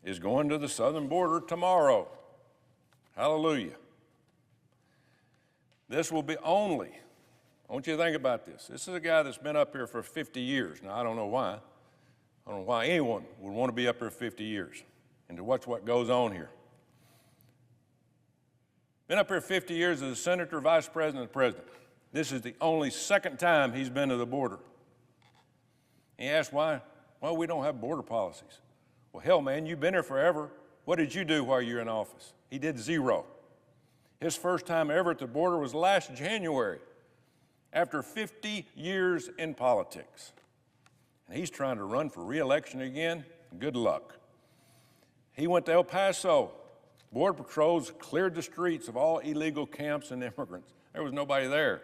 is going to the southern border tomorrow. Hallelujah. This will be only, I want you to think about this. This is a guy that's been up here for 50 years. Now, I don't know why. I don't know why anyone would want to be up here 50 years and to watch what goes on here. Been up here 50 years as a senator, vice president, and president. This is the only second time he's been to the border. He asked why? Well, we don't have border policies. Well, hell, man, you've been here forever. What did you do while you were in office? He did 0. His first time ever at the border was last January, after 50 years in politics. And he's trying to run for re-election again. Good luck. He went to El Paso. Border patrols cleared the streets of all illegal camps and immigrants. There was nobody there.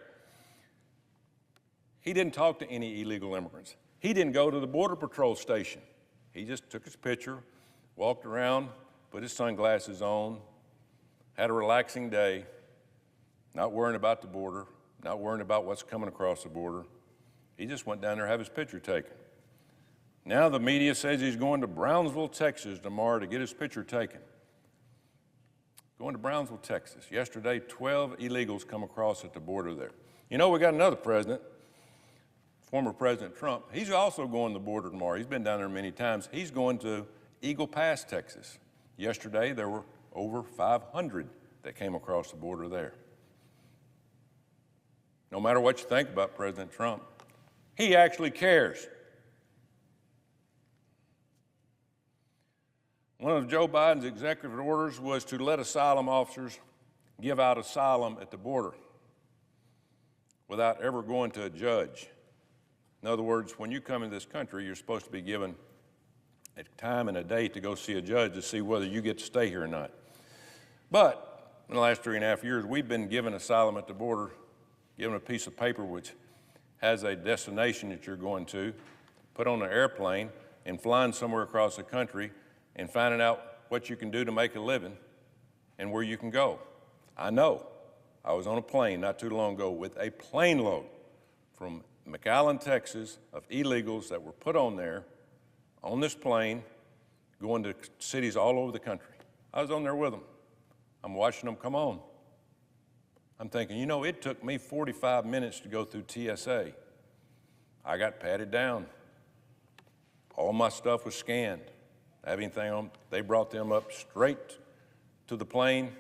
He didn't talk to any illegal immigrants. He didn't go to the border patrol station. He just took his picture, walked around, put his sunglasses on, had a relaxing day, not worrying about the border, not worrying about what's coming across the border. He just went down there to have his picture taken. Now the media says he's going to Brownsville, Texas tomorrow to get his picture taken. Going to Brownsville, Texas. Yesterday, 12 illegals come across at the border there. You know, we got another president, former President Trump. He's also going to the border tomorrow. He's been down there many times. He's going to Eagle Pass, Texas. Yesterday, there were over 500 that came across the border there. No matter what you think about President Trump, he actually cares. One of Joe Biden's executive orders was to let asylum officers give out asylum at the border without ever going to a judge. In other words, when you come into this country, you're supposed to be given a time and a date to go see a judge to see whether you get to stay here or not. But in the last 3.5 years, we've been given asylum at the border, given a piece of paper which has a destination that you're going to, put on an airplane, and flying somewhere across the country and finding out what you can do to make a living and where you can go. I know. I was on a plane not too long ago with a plane load from McAllen, Texas, of illegals that were put on there, on this plane, going to cities all over the country. I was on there with them. I'm watching them come on. I'm thinking, you know, it took me 45 minutes to go through TSA. I got patted down. All my stuff was scanned. Everything on, they brought them up straight to the plane,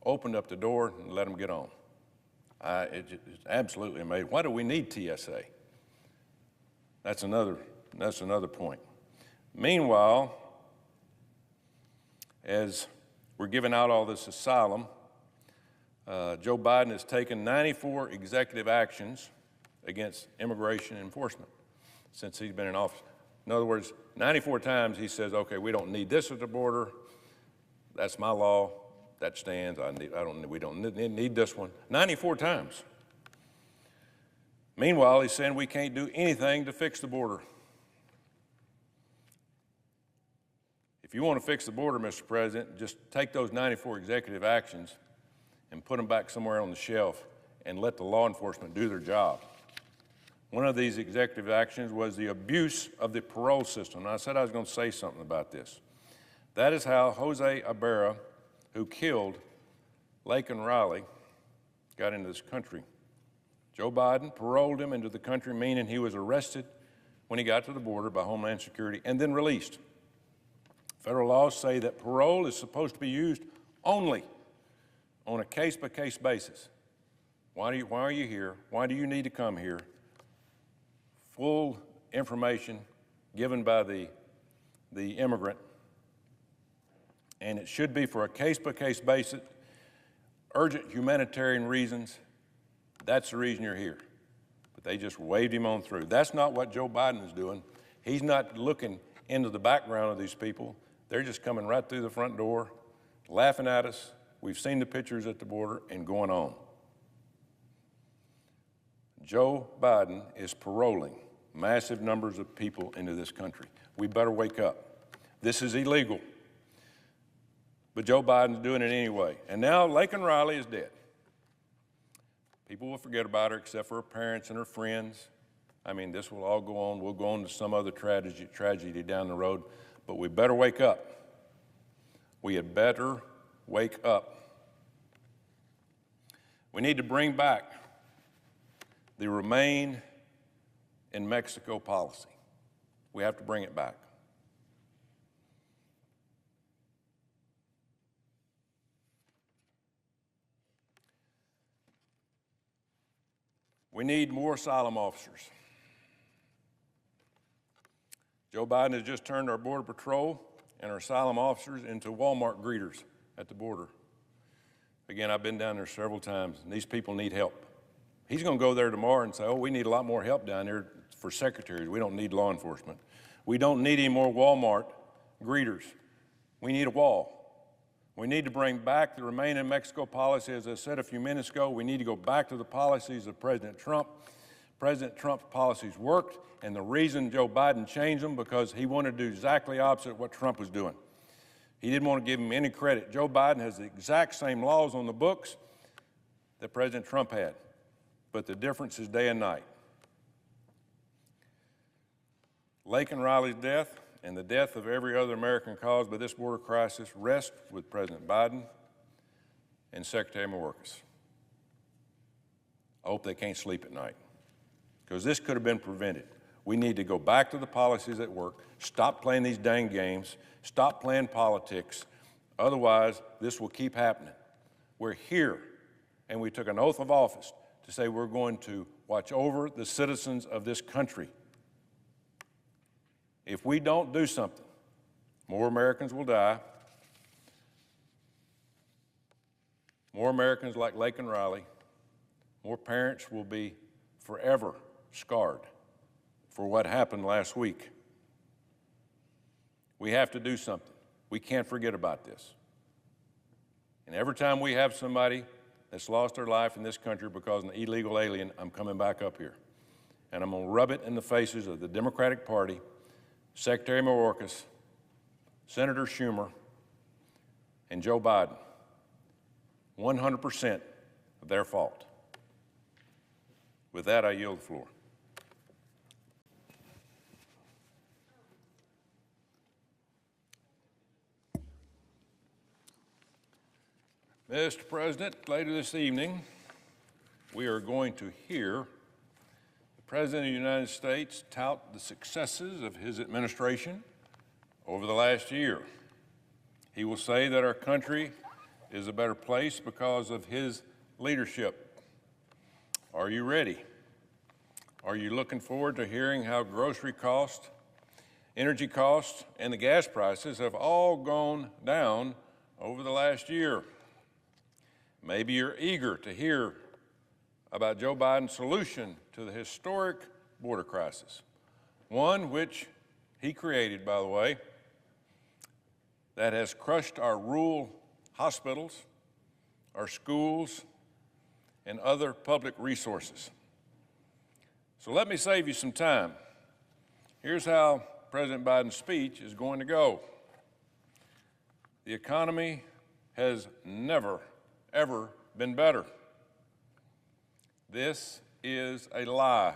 opened up the door, and let them get on. It's absolutely amazing. Why do we need TSA? That's another point. Meanwhile, as we're giving out all this asylum, Joe Biden has taken 94 executive actions against immigration enforcement since he's been in office. In other words, 94 times he says, okay, we don't need this at the border. That's my law. That stands. We don't need this one. 94 times. Meanwhile, he's saying we can't do anything to fix the border. If you want to fix the border, Mr. President, just take those 94 executive actions and put them back somewhere on the shelf and let the law enforcement do their job. One of these executive actions was the abuse of the parole system. And I said I was going to say something about this. That is how Jose Ibarra, who killed Laken Riley, got into this country. Joe Biden paroled him into the country, meaning he was arrested when he got to the border by Homeland Security and then released. Federal laws say that parole is supposed to be used only on a case-by-case basis. Why are you here? Why do you need to come here? Full information given by the immigrant, and it should be for a case-by-case basis, urgent humanitarian reasons. That's the reason you're here. But they just waved him on through. That's not what Joe Biden is doing. He's not looking into the background of these people. They're just coming right through the front door, laughing at us. We've seen the pictures at the border and going on. Joe Biden is paroling massive numbers of people into this country. We better wake up. This is illegal. But Joe Biden's doing it anyway. And now Laken Riley is dead. People will forget about her except for her parents and her friends. I mean, this will all go on. We'll go on to some other tragedy down the road. But we better wake up. We had better wake up. We need to bring back the Remain in Mexico policy. We have to bring it back. We need more asylum officers. Joe Biden has just turned our Border Patrol and our asylum officers into Walmart greeters at the border. Again, I've been down there several times, and these people need help. He's going to go there tomorrow and say, oh, we need a lot more help down there for secretaries. We don't need law enforcement. We don't need any more Walmart greeters. We need a wall. We need to bring back the Remain in Mexico policy. As I said a few minutes ago, we need to go back to the policies of President Trump. President Trump's policies worked, and the reason Joe Biden changed them because he wanted to do exactly opposite what Trump was doing. He didn't want to give him any credit. Joe Biden has the exact same laws on the books that President Trump had, but the difference is day and night. Laken Riley's death and the death of every other American caused by this border crisis rest with President Biden and Secretary Mayorkas. I hope they can't sleep at night, because this could have been prevented. We need to go back to the policies that work, stop playing these dang games, stop playing politics. Otherwise, this will keep happening. We're here, and we took an oath of office to say we're going to watch over the citizens of this country. If we don't do something, more Americans will die. More Americans like Laken Riley. More parents will be forever scarred for what happened last week. We have to do something. We can't forget about this. And every time we have somebody that's lost their life in this country because of an illegal alien, I'm coming back up here. And I'm going to rub it in the faces of the Democratic Party, Secretary Mayorkas, Senator Schumer, and Joe Biden. 100% of their fault. With that, I yield the floor. Mr. President, later this evening, we are going to hear the President of the United States tout the successes of his administration over the last year. He will say that our country is a better place because of his leadership. Are you ready? Are you looking forward to hearing how grocery costs, energy costs, and the gas prices have all gone down over the last year? Maybe you're eager to hear about Joe Biden's solution to the historic border crisis, one which he created, by the way, that has crushed our rural hospitals, our schools, and other public resources. So let me save you some time. Here's how President Biden's speech is going to go. The economy has never, ever been better. This is a lie.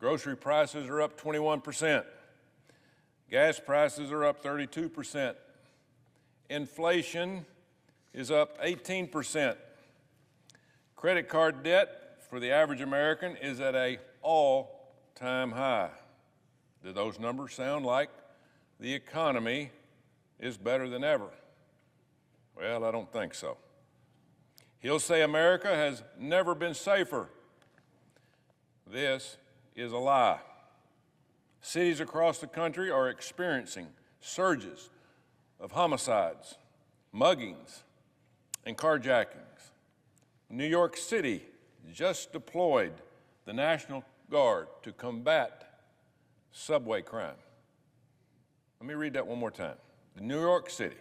Grocery prices are up 21%. Gas prices are up 32%. Inflation is up 18%. Credit card debt for the average American is at an all-time high. Do those numbers sound like the economy is better than ever? Well, I don't think so. He'll say America has never been safer. This is a lie. Cities across the country are experiencing surges of homicides, muggings, and carjackings. New York City just deployed the National Guard to combat subway crime. Let me read that one more time. New York City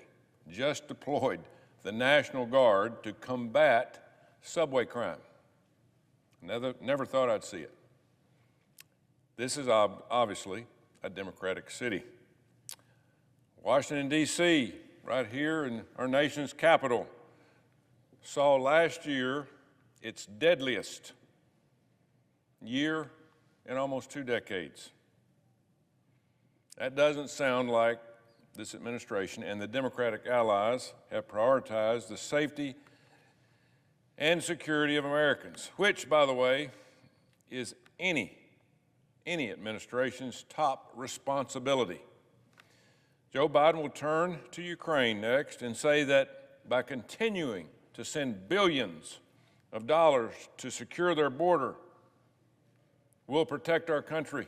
just deployed the National Guard to combat subway crime. Never thought I'd see it. This is obviously a Democratic city. Washington, D.C., right here in our nation's capital, saw last year its deadliest year in almost 2 decades. That doesn't sound like this administration and the Democratic allies have prioritized the safety and security of Americans, which, by the way, is any administration's top responsibility. Joe Biden will turn to Ukraine next and say that by continuing to send billions of dollars to secure their border, we'll protect our country.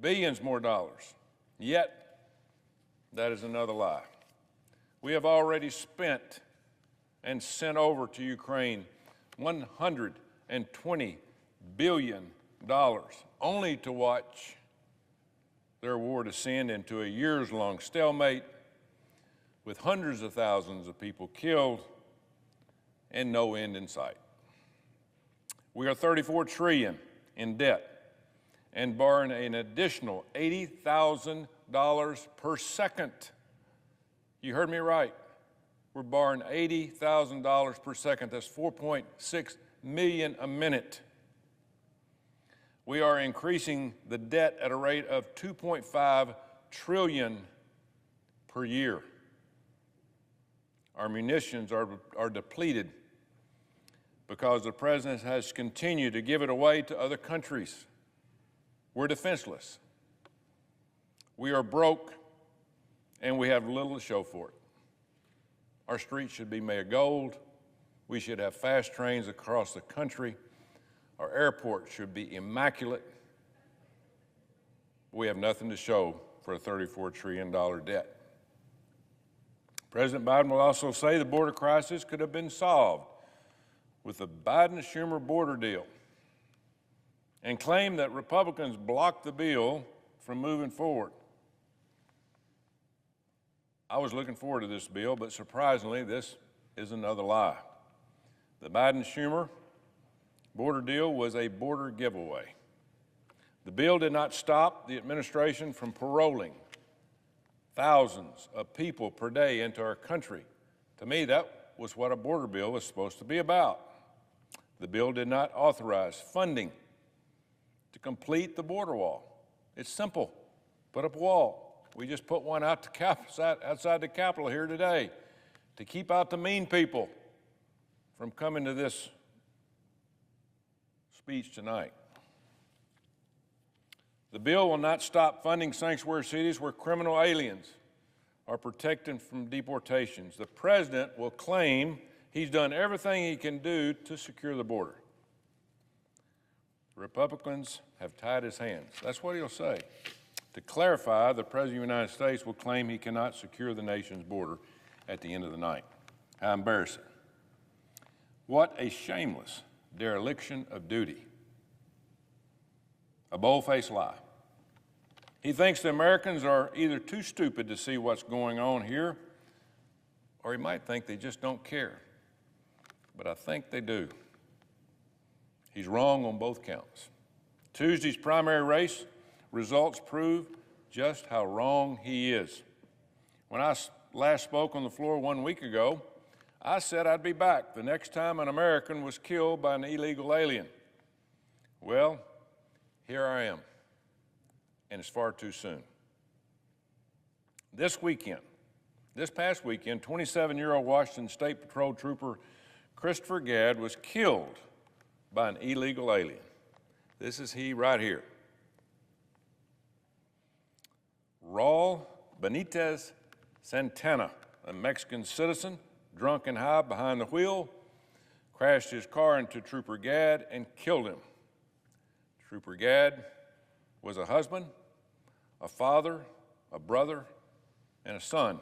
Billions more dollars. Yet, that is another lie. We have already spent and sent over to Ukraine $120 billion, only to watch their war descend into a years-long stalemate with hundreds of thousands of people killed and no end in sight. We are $34 trillion in debt and borrowing an additional $80,000 per second. You heard me right. We're borrowing $80,000 per second. That's $4.6 million a minute. We are increasing the debt at a rate of $2.5 trillion per year. Our munitions are depleted because the president has continued to give it away to other countries. We're defenseless. We are broke, and we have little to show for it. Our streets should be made of gold. We should have fast trains across the country. Our airport should be immaculate. We have nothing to show for a $34 trillion debt. President Biden will also say the border crisis could have been solved with the Biden-Schumer border deal and claim that Republicans blocked the bill from moving forward. I was looking forward to this bill, but surprisingly, this is another lie. The Biden-Schumer border deal was a border giveaway. The bill did not stop the administration from paroling thousands of people per day into our country. To me, that was what a border bill was supposed to be about. The bill did not authorize funding to complete the border wall. It's simple. Put up a wall. We just put one out outside the Capitol here today to keep out the mean people from coming to this speech tonight. The bill will not stop funding sanctuary cities where criminal aliens are protected from deportations. The president will claim he's done everything he can do to secure the border. Republicans have tied his hands. That's what he'll say. To clarify, the President of the United States will claim he cannot secure the nation's border at the end of the night. How embarrassing. What a shameless dereliction of duty. A bold-faced lie. He thinks the Americans are either too stupid to see what's going on here, or he might think they just don't care. But I think they do. He's wrong on both counts. Tuesday's primary race results prove just how wrong he is. When I last spoke on the floor 1 week ago, I said I'd be back the next time an American was killed by an illegal alien. Well, here I am, and it's far too soon. This past weekend, 27-year-old Washington State Patrol Trooper Christopher Gadd was killed by an illegal alien. This is he right here. Raul Benitez Santana, a Mexican citizen, drunk and high behind the wheel, crashed his car into Trooper Gadd and killed him. Trooper Gadd was a husband, a father, a brother, and a son.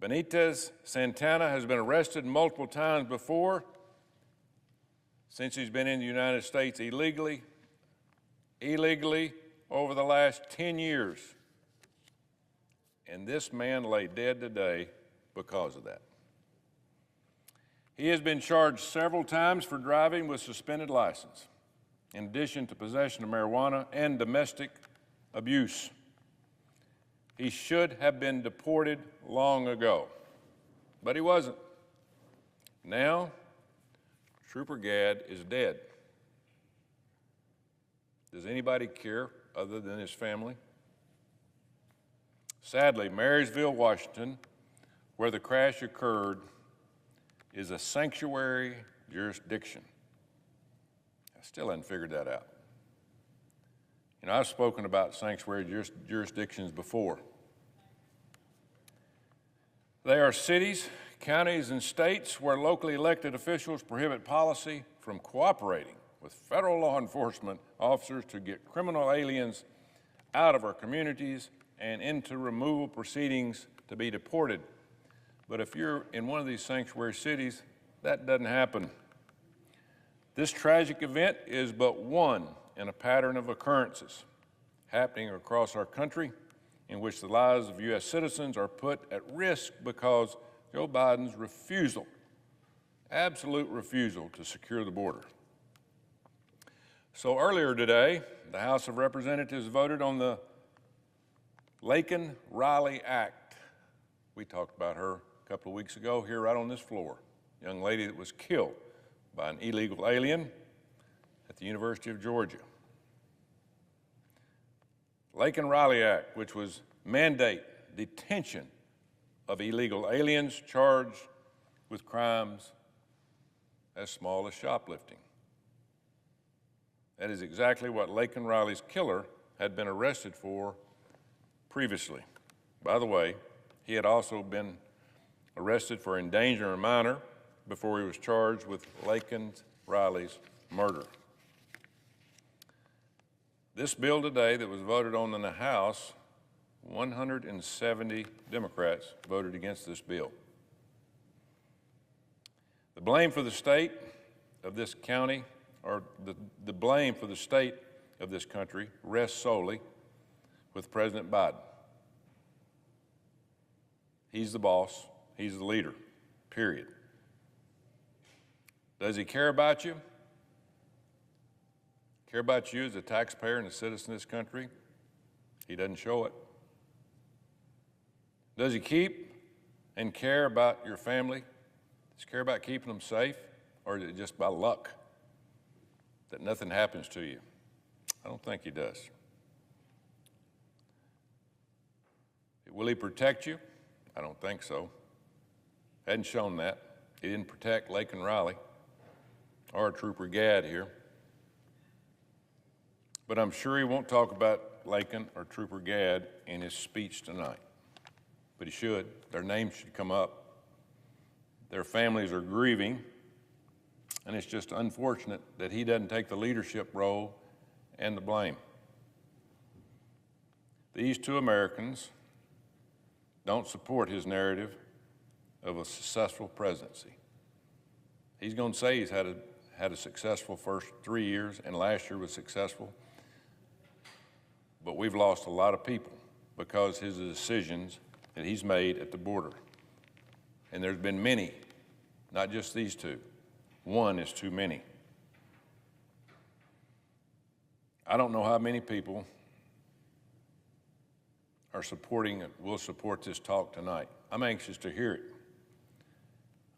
Benitez Santana has been arrested multiple times before since he's been in the United States illegally over the last 10 years. And this man lay dead today because of that. He has been charged several times for driving with suspended license, in addition to possession of marijuana and domestic abuse. He should have been deported long ago, but he wasn't. Now, Trooper Gadd is dead. Does anybody care other than his family? Sadly, Marysville, Washington, where the crash occurred, is a sanctuary jurisdiction. I still haven't figured that out. You know, I've spoken about sanctuary jurisdictions before. They are cities, counties, and states where locally elected officials prohibit policy from cooperating with federal law enforcement officers to get criminal aliens out of our communities and into removal proceedings to be deported. But if you're in one of these sanctuary cities, that doesn't happen. This tragic event is but one in a pattern of occurrences happening across our country in which the lives of U.S. citizens are put at risk because Joe Biden's refusal, absolute refusal to secure the border. So earlier today, the House of Representatives voted on the Laken-Riley Act. We talked about her a couple of weeks ago here right on this floor. A young lady that was killed by an illegal alien at the University of Georgia. Laken-Riley Act, which was mandate detention of illegal aliens charged with crimes as small as shoplifting. That is exactly what Laken-Riley's killer had been arrested for previously. By the way, he had also been arrested for endangering a minor before he was charged with Laken-Riley's murder. This bill today that was voted on in the House, 170 Democrats voted against this bill. The blame for the state of this county, or the blame for the state of this country rests solely with President Biden. He's the boss. He's the leader, period. Does he care about you? Care about you as a taxpayer and a citizen of this country? He doesn't show it. Does he keep and care about your family? Does he care about keeping them safe? Or is it just by luck that nothing happens to you? I don't think he does. Will he protect you? I don't think so. Hadn't shown that. He didn't protect Laken Riley or Trooper Gadd here. But I'm sure he won't talk about Laken or Trooper Gadd in his speech tonight. But he should. Their names should come up. Their families are grieving, and it's just unfortunate that he doesn't take the leadership role and the blame. These two Americans don't support his narrative of a successful presidency. He's going to say he's had a successful first 3 years, and last year was successful. But we've lost a lot of people because of his decisions that he's made at the border. And there's been many, not just these two. One is too many. I don't know how many people are supporting it, will support this talk tonight. I'm anxious to hear it.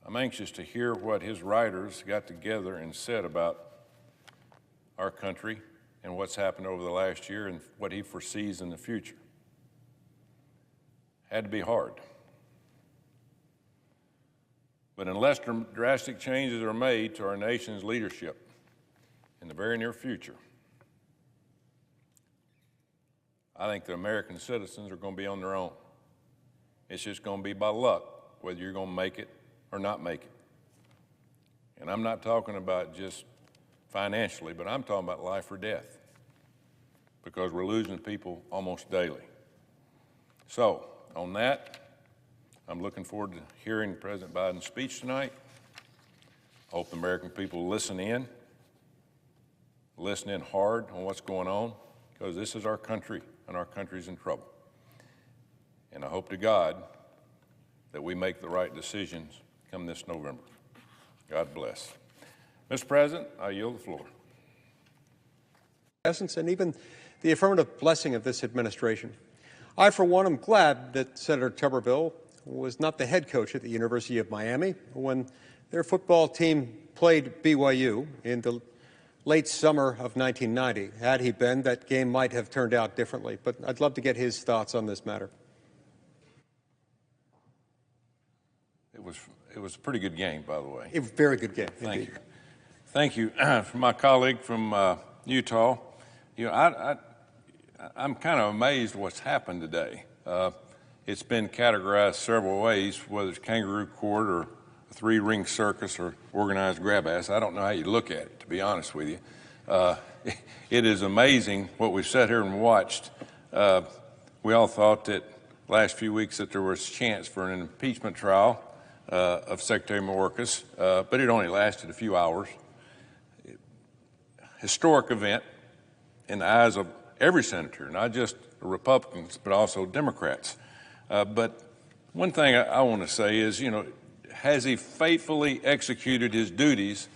I'm anxious to hear what his writers got together and said about our country and what's happened over the last year and what he foresees in the future. Had to be hard. But unless drastic changes are made to our nation's leadership in the very near future, I think the American citizens are going to be on their own. It's just going to be by luck whether you're going to make it or not make it. And I'm not talking about just financially, but I'm talking about life or death, because we're losing people almost daily. So, on that, I'm looking forward to hearing President Biden's speech tonight. I hope the American people will listen in hard on what's going on, because this is our country, and our country's in trouble. And I hope to God that we make the right decisions come this November. God bless. Mr. President, I yield the floor. Essence and even the affirmative blessing of this administration. I, for one, am glad that Senator Tuberville was not the head coach at the University of Miami when their football team played BYU in the late summer of 1990. Had he been, that game might have turned out differently. But I'd love to get his thoughts on this matter. It was a pretty good game, by the way. A very good game. Thank indeed. you. Thank you. For my colleague from Utah, I'm kind of amazed what's happened today. It's been categorized several ways, whether it's kangaroo court or a three-ring circus or organized grab ass. I don't know how you look at it, to be honest with you. It is amazing what we've sat here and watched. We all thought that last few weeks that there was a chance for an impeachment trial of Secretary Mayorkas, but it only lasted a few hours. Historic event in the eyes of every senator, not just Republicans, but also Democrats. But one thing I want to say is, has he faithfully executed his duties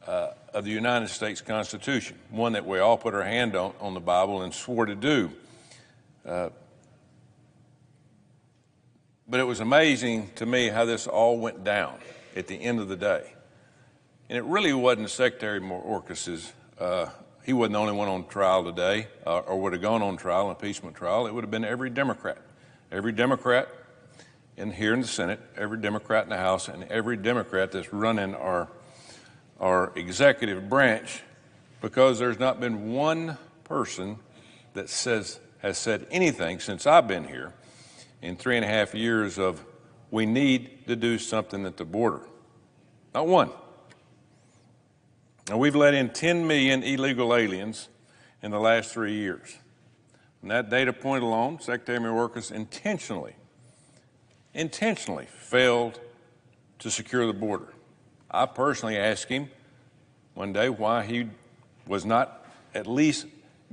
of the United States Constitution, one that we all put our hand on the Bible and swore to do? But it was amazing to me how this all went down at the end of the day. And it really wasn't Secretary Mayorkas's. He wasn't the only one on trial today, or would have gone on trial, impeachment trial. It would have been every Democrat here in the Senate, every Democrat in the House, and every Democrat that's running our executive branch, because there's not been one person that has said anything since I've been here in 3.5 years of we need to do something at the border. Not one. Now, we've let in 10 million illegal aliens in the last 3 years. From that data point alone, Secretary Mayorkas intentionally failed to secure the border. I personally asked him one day why he was not at least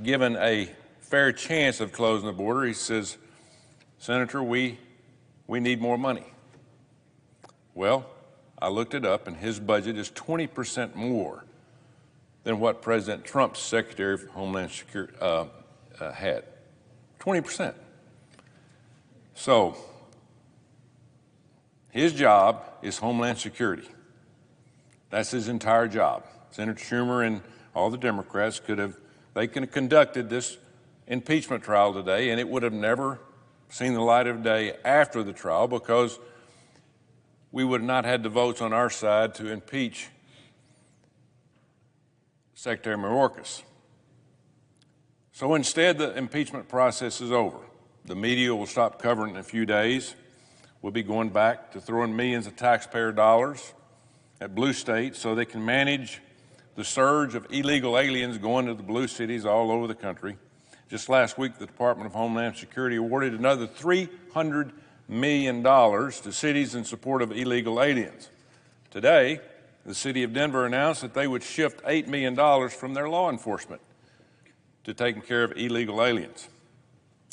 given a fair chance of closing the border. He says, Senator, we we need more money. Well, I looked it up, and his budget is 20% more than what President Trump's Secretary of Homeland Security had. 20%. So, his job is Homeland Security. That's his entire job. Senator Schumer and all the Democrats could have conducted this impeachment trial today, and it would have never seen the light of day after the trial because we would have not had the votes on our side to impeach Secretary Mayorkas. So instead, the impeachment process is over. The media will stop covering it in a few days. We'll be going back to throwing millions of taxpayer dollars at blue states so they can manage the surge of illegal aliens going to the blue cities all over the country. Just last week, the Department of Homeland Security awarded another $300 million to cities in support of illegal aliens. Today, the city of Denver announced that they would shift $8 million from their law enforcement to taking care of illegal aliens.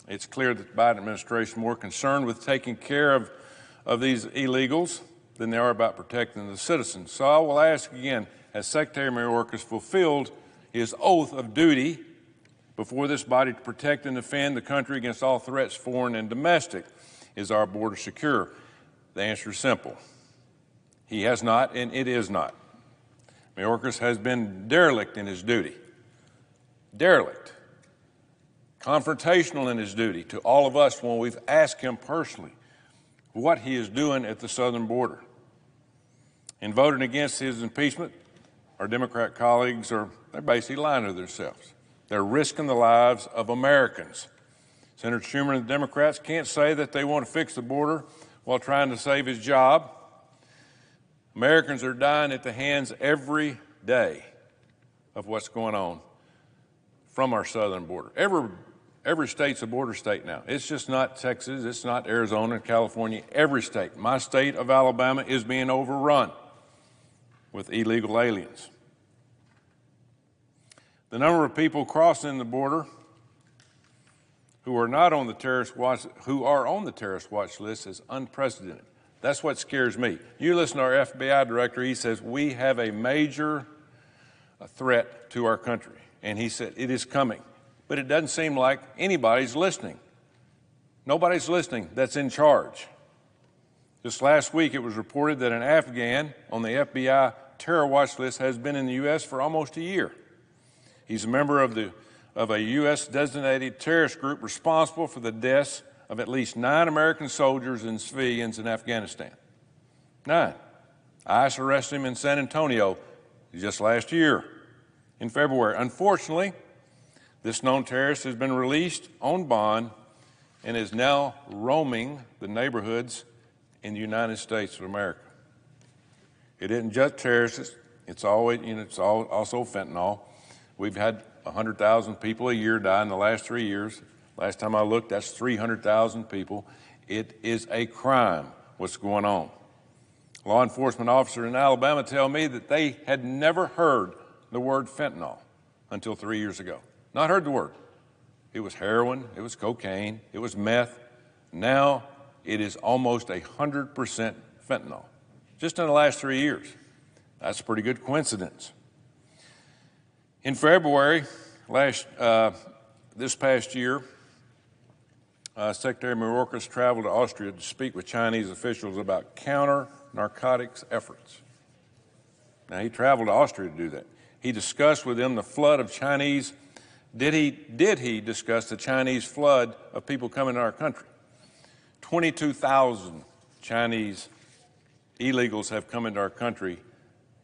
It's clear that the Biden administration is more concerned with taking care of these illegals than they are about protecting the citizens. So I will ask again, has Secretary Mayorkas fulfilled his oath of duty before this body to protect and defend the country against all threats, foreign and domestic? Is our border secure? The answer is simple. He has not, and it is not. Mayorkas has been derelict in his duty. Derelict. Confrontational in his duty to all of us when we've asked him personally what he is doing at the southern border. In voting against his impeachment, our Democrat colleagues they're basically lying to themselves. They're risking the lives of Americans. Senator Schumer and the Democrats can't say that they want to fix the border while trying to save his job. Americans are dying at the hands every day of what's going on from our southern border. Every state's a border state now. It's just not Texas, it's not Arizona and California. Every state. My state of Alabama is being overrun with illegal aliens. The number of people crossing the border who are on the terrorist watch list is unprecedented. That's what scares me. You listen to our FBI director, he says we have a major threat to our country. And he said it is coming. But it doesn't seem like anybody's listening. Nobody's listening that's in charge. Just last week it was reported that an Afghan on the FBI terror watch list has been in the U.S. for almost a year. He's a member of a U.S. designated terrorist group responsible for the deaths of at least 9 American soldiers and civilians in Afghanistan. 9. ICE arrested him in San Antonio just last year in February. Unfortunately, this known terrorist has been released on bond and is now roaming the neighborhoods in the United States of America. It isn't just terrorists, it's also fentanyl. We've had 100,000 people a year die in the last 3 years. Last time I looked, that's 300,000 people. It is a crime what's going on. Law enforcement officers in Alabama tell me that they had never heard the word fentanyl until 3 years ago. Not heard the word. It was heroin, it was cocaine, it was meth. Now it is almost 100% fentanyl, just in the last 3 years. That's a pretty good coincidence. In February, this past year, Secretary Mayorkas traveled to Austria to speak with Chinese officials about counter-narcotics efforts. Now, he traveled to Austria to do that. He discussed with them the flood of Chinese. Did he discuss the Chinese flood of people coming to our country? 22,000 Chinese illegals have come into our country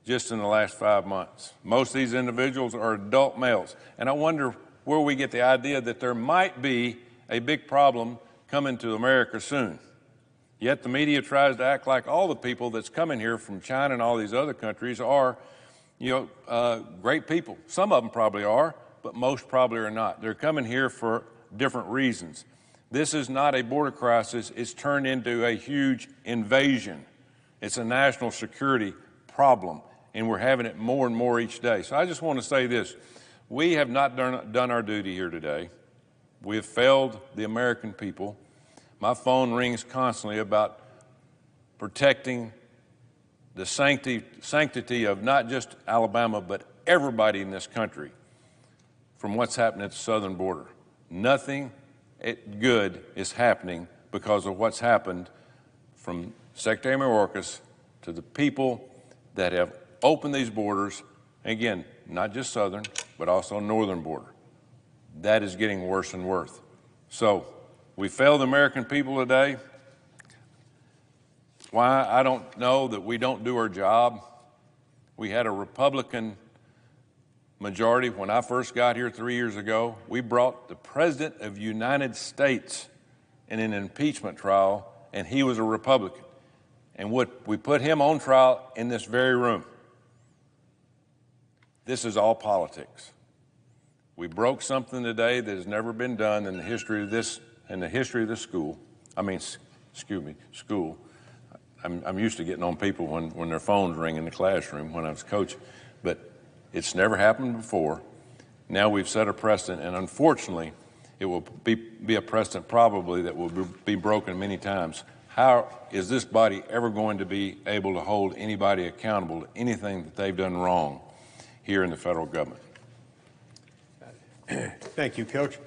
just in the last 5 months. Most of these individuals are adult males. And I wonder where we get the idea that there might be a big problem coming to America soon. Yet the media tries to act like all the people that's coming here from China and all these other countries are, great people. Some of them probably are, but most probably are not. They're coming here for different reasons. This is not a border crisis. It's turned into a huge invasion. It's a national security problem, and we're having it more and more each day. So I just want to say this. We have not done our duty here today. We have failed the American people. My phone rings constantly about protecting the sanctity of not just Alabama, but everybody in this country from what's happening at the southern border. Nothing good is happening because of what's happened from Secretary Mayorkas to the people that have opened these borders, again, not just southern, but also northern border. That is getting worse and worse. So we failed the American people today. Why? I don't know that we don't do our job. We had a Republican majority when I first got here 3 years ago. We brought the President of the United States in an impeachment trial, and he was a Republican. And we put him on trial in this very room. This is all politics. We broke something today that has never been done in the history of this school. School. I'm used to getting on people when their phones ring in the classroom when I was coaching, but it's never happened before. Now we've set a precedent, and unfortunately, it will be a precedent probably that will be broken many times. How is this body ever going to be able to hold anybody accountable to anything that they've done wrong here in the federal government? Thank you, Coach.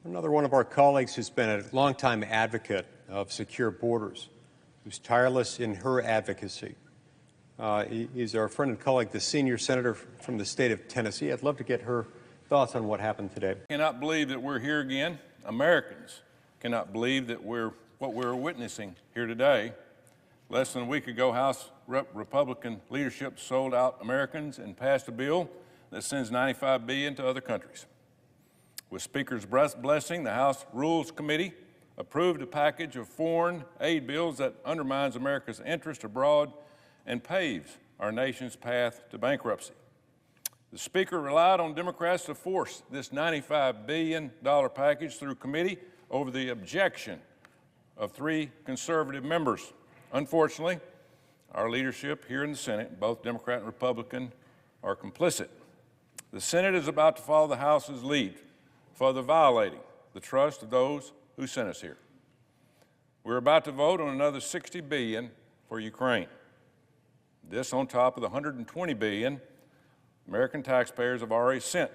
Another one of our colleagues who's been a longtime advocate of secure borders, who's tireless in her advocacy. Is our friend and colleague, the senior senator from the state of Tennessee. I'd love to get her thoughts on what happened today. I cannot believe that we're here again. Americans cannot believe that what we're witnessing here today. Less than a week ago, House Republican leadership sold out Americans and passed a bill that sends $95 billion to other countries. With Speaker's blessing, the House Rules Committee approved a package of foreign aid bills that undermines America's interest abroad and paves our nation's path to bankruptcy. The Speaker relied on Democrats to force this $95 billion package through committee over the objection of 3 conservative members. Unfortunately, our leadership here in the Senate, both Democrat and Republican, are complicit. The Senate is about to follow the House's lead, further violating the trust of those who sent us here. We're about to vote on another $60 billion for Ukraine. This on top of the $120 billion American taxpayers have already sent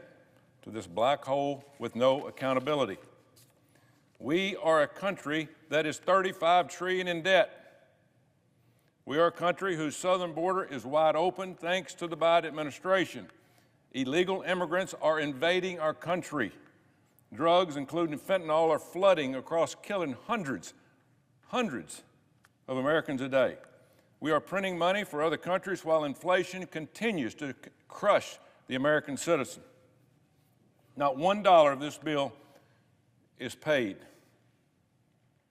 to this black hole with no accountability. We are a country that is $35 trillion in debt. We are a country whose southern border is wide open thanks to the Biden administration. Illegal immigrants are invading our country. Drugs, including fentanyl, are flooding across, killing hundreds of Americans a day. We are printing money for other countries while inflation continues to crush the American citizen. Not $1 of this bill is paid.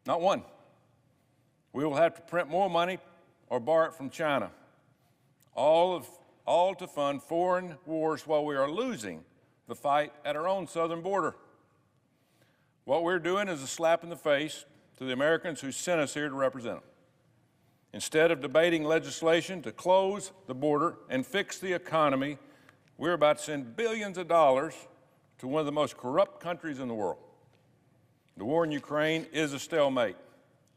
Not one. We will have to print more money or borrow it from China, all to fund foreign wars while we are losing the fight at our own southern border. What we're doing is a slap in the face to the Americans who sent us here to represent them. Instead of debating legislation to close the border and fix the economy, we're about to send billions of dollars to one of the most corrupt countries in the world. The war in Ukraine is a stalemate,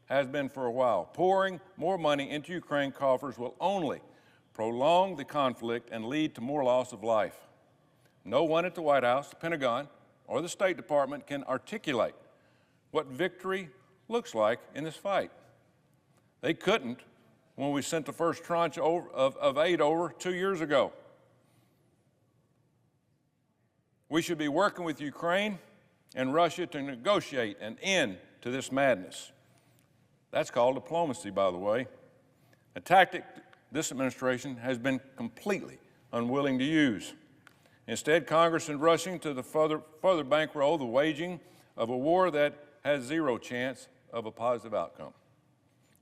has been for a while. Pouring more money into Ukraine coffers will only prolong the conflict and lead to more loss of life. No one at the White House, the Pentagon, or the State Department can articulate what victory looks like in this fight. They couldn't when we sent the first tranche of aid over 2 years ago. We should be working with Ukraine and Russia to negotiate an end to this madness. That's called diplomacy, by the way, a tactic this administration has been completely unwilling to use. Instead, Congress is rushing to further bankroll the waging of a war that has zero chance of a positive outcome.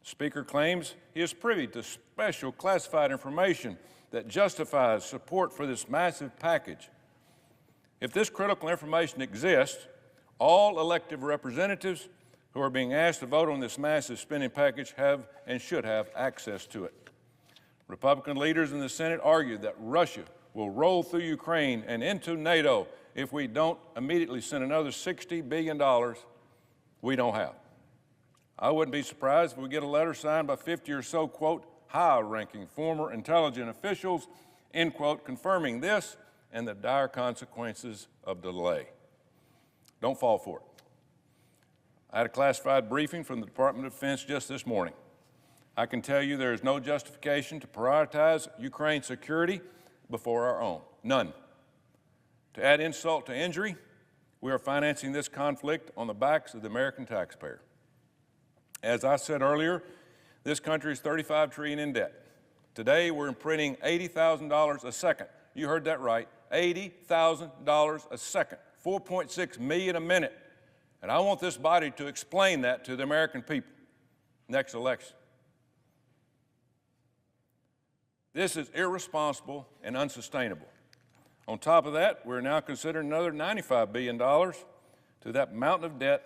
The Speaker claims he is privy to special classified information that justifies support for this massive package. If this critical information exists, all elected representatives who are being asked to vote on this massive spending package have and should have access to it. Republican leaders in the Senate argue that Russia will roll through Ukraine and into NATO if we don't immediately send another $60 billion we don't have. I wouldn't be surprised if we get a letter signed by 50 or so, quote, high-ranking former intelligence officials, end quote, confirming this and the dire consequences of delay. Don't fall for it. I had a classified briefing from the Department of Defense just this morning. I can tell you there is no justification to prioritize Ukraine's security before our own. None. To add insult to injury, we are financing this conflict on the backs of the American taxpayer. As I said earlier, this country is $35 trillion in debt. Today, we're imprinting $80,000 a second. You heard that right, $80,000 a second, 4.6 million a minute. And I want this body to explain that to the American people next election. This is irresponsible and unsustainable. On top of that, we're now considering another $95 billion to that mountain of debt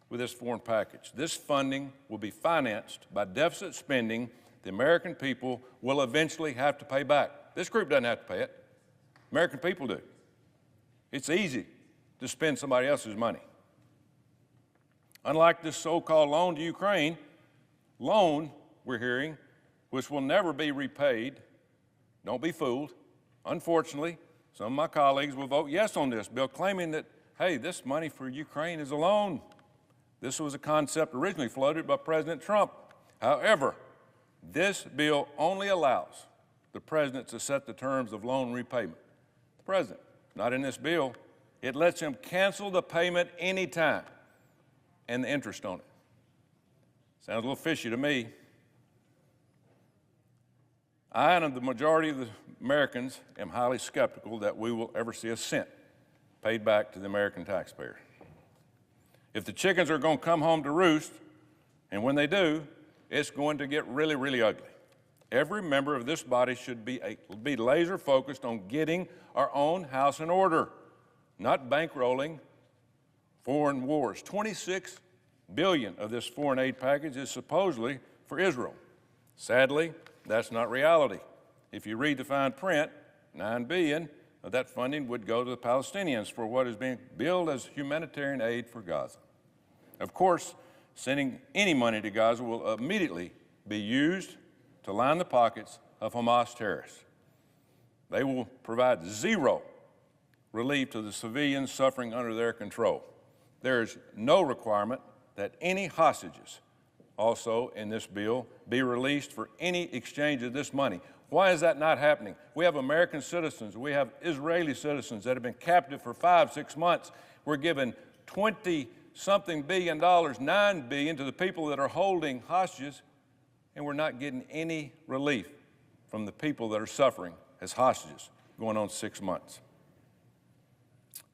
with this foreign package. This funding will be financed by deficit spending the American people will eventually have to pay back. This group doesn't have to pay it. American people do. It's easy to spend somebody else's money. Unlike this so-called loan to Ukraine, loan, we're hearing, which will never be repaid. Don't be fooled. Unfortunately, some of my colleagues will vote yes on this bill, claiming that, hey, this money for Ukraine is a loan. This was a concept originally floated by President Trump. However, this bill only allows the president to set the terms of loan repayment. The president, not in this bill. It lets him cancel the payment anytime and the interest on it. Sounds a little fishy to me. I and the majority of the Americans am highly skeptical that we will ever see a cent paid back to the American taxpayer. If the chickens are going to come home to roost, and when they do, it's going to get really, really ugly. Every member of this body should be laser focused on getting our own house in order, not bankrolling foreign wars. $26 billion of this foreign aid package is supposedly for Israel. Sadly, that's not reality. If you read the fine print, $9 billion of that funding would go to the Palestinians for what is being billed as humanitarian aid for Gaza. Of course, sending any money to Gaza will immediately be used to line the pockets of Hamas terrorists. They will provide zero relief to the civilians suffering under their control. There is no requirement that any hostages also in this bill be released for any exchange of this money. Why is that not happening? We have American citizens, we have Israeli citizens that have been captive for 5-6 months. We're giving $20-something billion, $9 billion to the people that are holding hostages, and we're not getting any relief from the people that are suffering as hostages going on 6 months.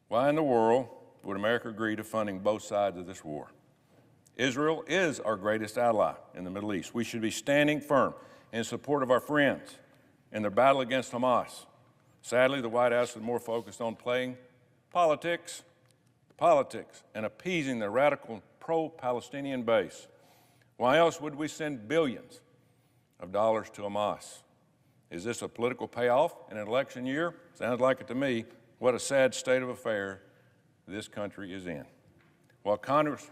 Why in the world would America agree to funding both sides of this war? Israel is our greatest ally in the Middle East. We should be standing firm in support of our friends in their battle against Hamas. Sadly, the White House is more focused on playing politics, and appeasing the radical pro-Palestinian base. Why else would we send billions of dollars to Hamas? Is this a political payoff in an election year? Sounds like it to me. What a sad state of affair this country is in. While Congress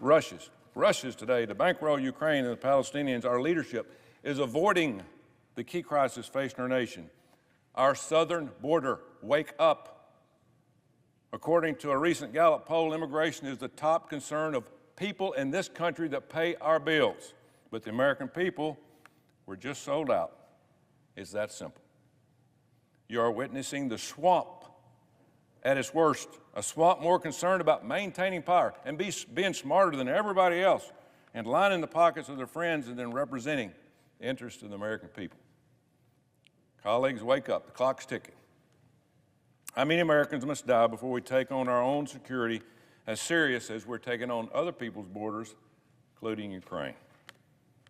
rushes today to bankroll Ukraine and the Palestinians, our leadership is avoiding the key crisis facing our nation. Our southern border, wake up. According to a recent Gallup poll, immigration is the top concern of people in this country that pay our bills. But the American people, we're just sold out. It's that simple. You are witnessing the swamp at its worst, a swamp more concerned about maintaining power and being smarter than everybody else and lining the pockets of their friends and then representing the interests of the American people. Colleagues, wake up. The clock's ticking. How many Americans must die before we take on our own security as serious as we're taking on other people's borders, including Ukraine?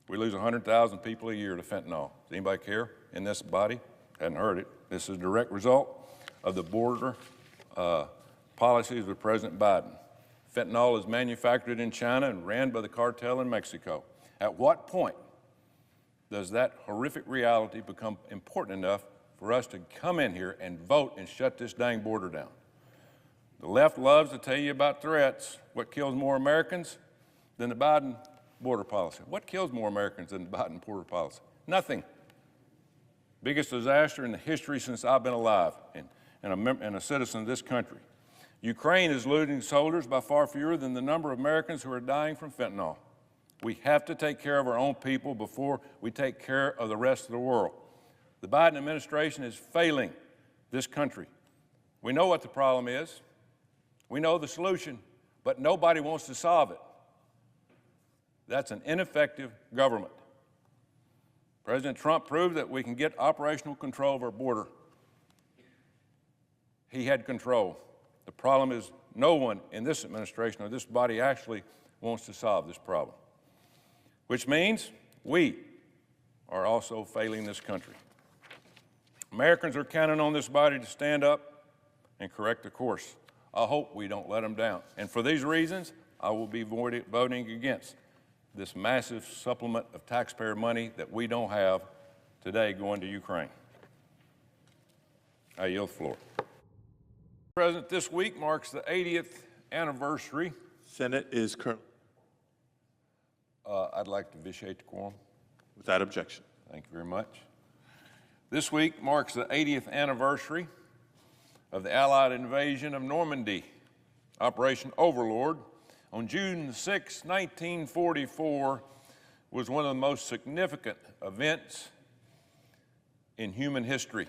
We lose 100,000 people a year to fentanyl. Does anybody care in this body? Hadn't heard it. This is a direct result of the border policies of President Biden. Fentanyl is manufactured in China and ran by the cartel in Mexico. At what point does that horrific reality become important enough for us to come in here and vote and shut this dang border down? The left loves to tell you about threats. What kills more Americans than the Biden border policy. What kills more Americans than the Biden border policy? Nothing. Biggest disaster in the history since I've been alive and a citizen of this country. Ukraine is losing soldiers by far fewer than the number of Americans who are dying from fentanyl. We have to take care of our own people before we take care of the rest of the world. The Biden administration is failing this country. We know what the problem is. We know the solution, but nobody wants to solve it. That's an ineffective government. President Trump proved that we can get operational control of our border. He had control. The problem is no one in this administration or this body actually wants to solve this problem, which means we are also failing this country. Americans are counting on this body to stand up and correct the course. I hope we don't let them down. And for these reasons, I will be voting against this massive supplement of taxpayer money that we don't have today going to Ukraine. I yield the floor. President, this week marks the 80th anniversary. Senate is currently. I'd like to vitiate the quorum. Without objection. Thank you very much. This week marks the 80th anniversary of the Allied invasion of Normandy, Operation Overlord. On June 6, 1944, was one of the most significant events in human history.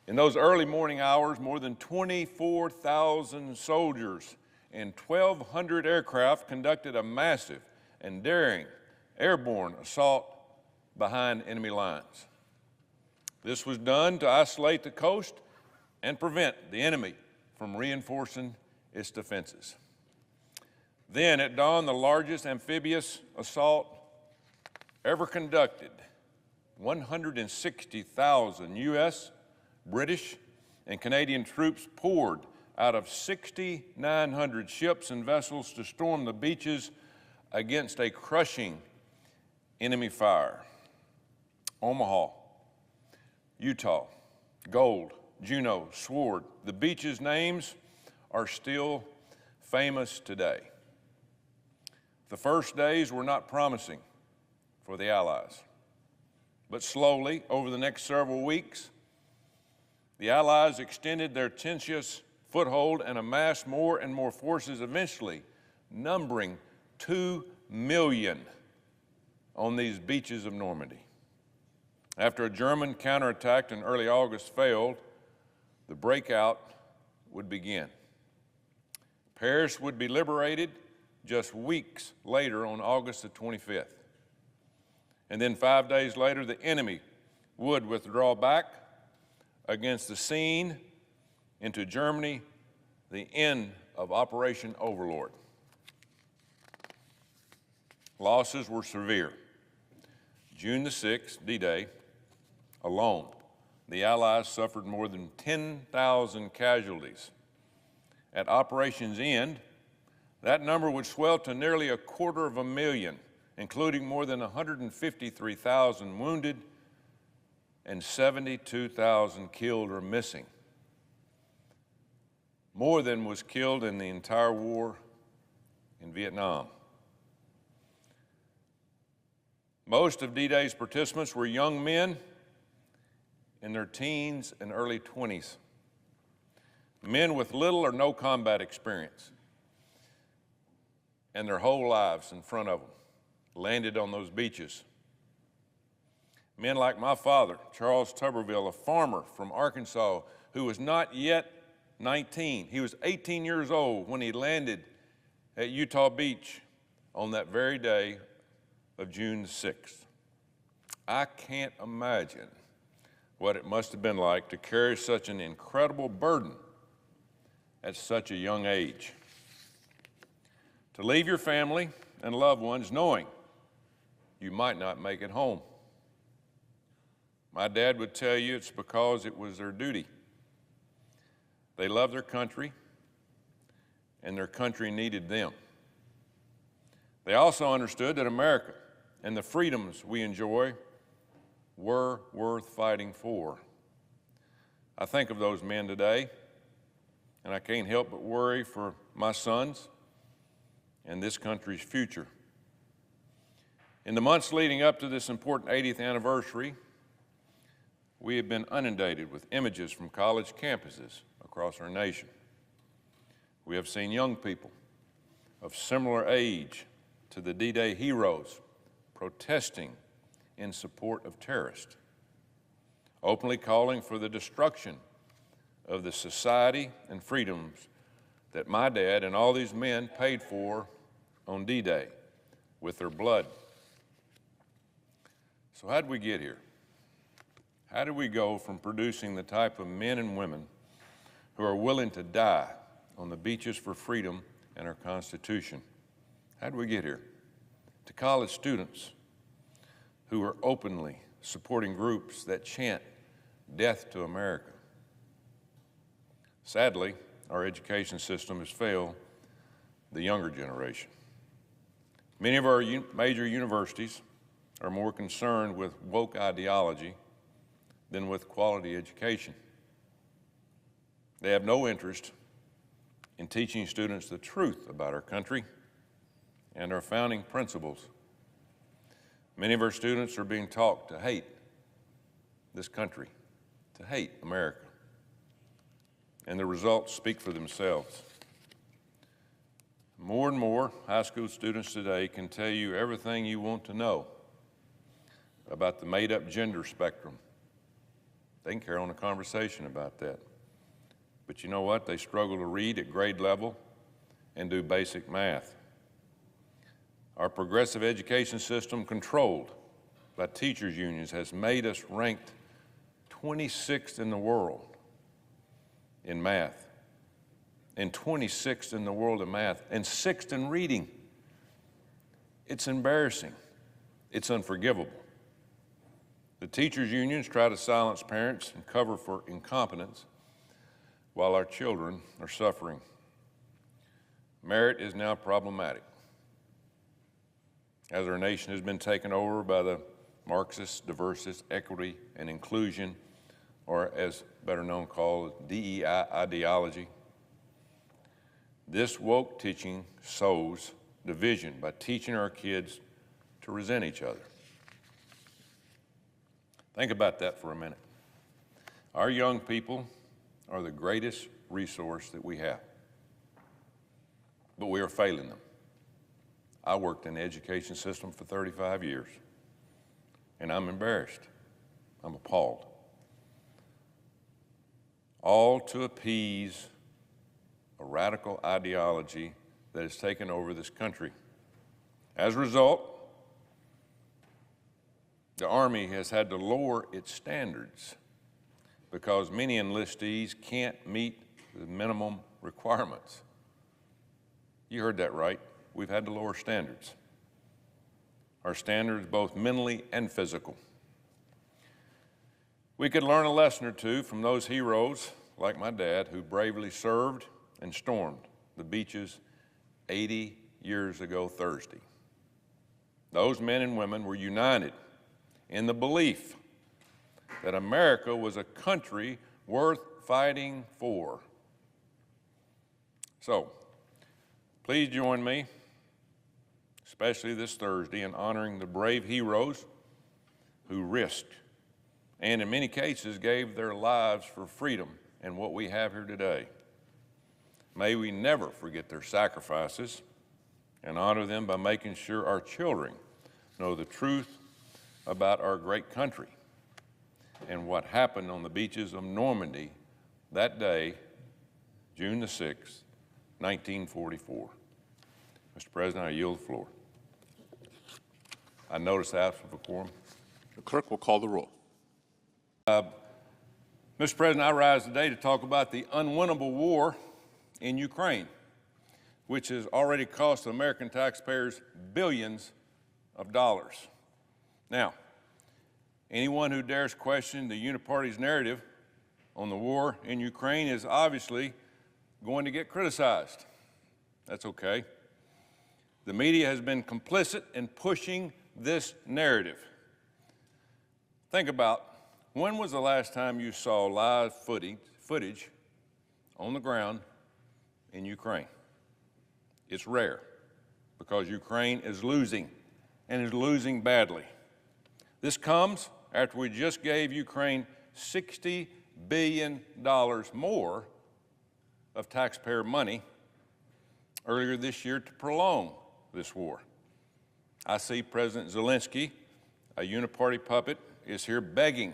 In those early morning hours, more than 24,000 soldiers and 1,200 aircraft conducted a massive and daring airborne assault behind enemy lines. This was done to isolate the coast and prevent the enemy from reinforcing its defenses. Then at dawn, the largest amphibious assault ever conducted. 160,000 U.S., British, and Canadian troops poured out of 6,900 ships and vessels to storm the beaches against a crushing enemy fire. Omaha, Utah, Gold, Juneau, Sword, the beaches' names are still famous today. The first days were not promising for the Allies, but slowly, over the next several weeks, the Allies extended their tenuous foothold and amassed more and more forces, eventually numbering 2 million on these beaches of Normandy. After a German counterattack in early August failed, the breakout would begin. Paris would be liberated just weeks later on August the 25th. And then 5 days later, the enemy would withdraw back against the scene into Germany, the end of Operation Overlord. Losses were severe. June the 6th, D-Day, alone, the Allies suffered more than 10,000 casualties. At operation's end, that number would swell to nearly 250,000, including more than 153,000 wounded and 72,000 killed or missing. More than was killed in the entire war in Vietnam. Most of D-Day's participants were young men in their teens and early 20s, men with little or no combat experience, and their whole lives in front of them landed on those beaches. Men like my father, Charles Tuberville, a farmer from Arkansas who was not yet 19. He was 18 years old when he landed at Utah Beach on that very day of June 6th. I can't imagine what it must have been like to carry such an incredible burden at such a young age. To leave your family and loved ones knowing you might not make it home. My dad would tell you it's because it was their duty. They loved their country, and their country needed them. They also understood that America and the freedoms we enjoy were worth fighting for. I think of those men today, and I can't help but worry for my sons and this country's future. In the months leading up to this important 80th anniversary, we have been inundated with images from college campuses across our nation. We have seen young people of similar age to the D-Day heroes protesting in support of terrorists, openly calling for the destruction of the society and freedoms that my dad and all these men paid for on D-Day with their blood. So how did we get here? How did we go from producing the type of men and women who are willing to die on the beaches for freedom and our Constitution? How did we get here? To college students who are openly supporting groups that chant death to America. Sadly, our education system has failed the younger generation. Many of our major universities are more concerned with woke ideology than with quality education. They have no interest in teaching students the truth about our country and our founding principles. Many of our students are being taught to hate this country, to hate America. And the results speak for themselves. More and more high school students today can tell you everything you want to know about the made-up gender spectrum. They can carry on a conversation about that. But you know what? They struggle to read at grade level and do basic math. Our progressive education system, controlled by teachers' unions, has made us ranked 26th in the world in math, and 26th in the world in math, and 6th in reading. It's embarrassing. It's unforgivable. The teachers' unions try to silence parents and cover for incompetence while our children are suffering. Merit is now problematic, as our nation has been taken over by the Marxist, diversity, equity, and inclusion, or as better known called DEI ideology. This woke teaching sows division by teaching our kids to resent each other. Think about that for a minute. Our young people are the greatest resource that we have, but we are failing them. I worked in the education system for 35 years, and I'm embarrassed. I'm appalled. All to appease a radical ideology that has taken over this country. As a result, the Army has had to lower its standards because many enlistees can't meet the minimum requirements. You heard that right. We've had to lower standards. Our standards, both mentally and physical. We could learn a lesson or two from those heroes, like my dad, who bravely served and stormed the beaches 80 years ago Thursday. Those men and women were united in the belief that America was a country worth fighting for. So, please join me, especially this Thursday, in honoring the brave heroes who risked and in many cases gave their lives for freedom and what we have here today. May we never forget their sacrifices and honor them by making sure our children know the truth about our great country and what happened on the beaches of Normandy that day, June the 6th, 1944. Mr. President, I yield the floor. I notice the absence of a quorum. The clerk will call the roll. Mr. President, I rise today to talk about the unwinnable war in Ukraine, which has already cost American taxpayers billions of dollars. Now, anyone who dares question the Uniparty's narrative on the war in Ukraine is obviously going to get criticized. That's okay. The media has been complicit in pushing this narrative. Think about, when was the last time you saw live footage on the ground in Ukraine? It's rare because Ukraine is losing and is losing badly. This comes after we just gave Ukraine $60 billion more of taxpayer money earlier this year to prolong this war. I see President Zelensky, a uniparty puppet, is here begging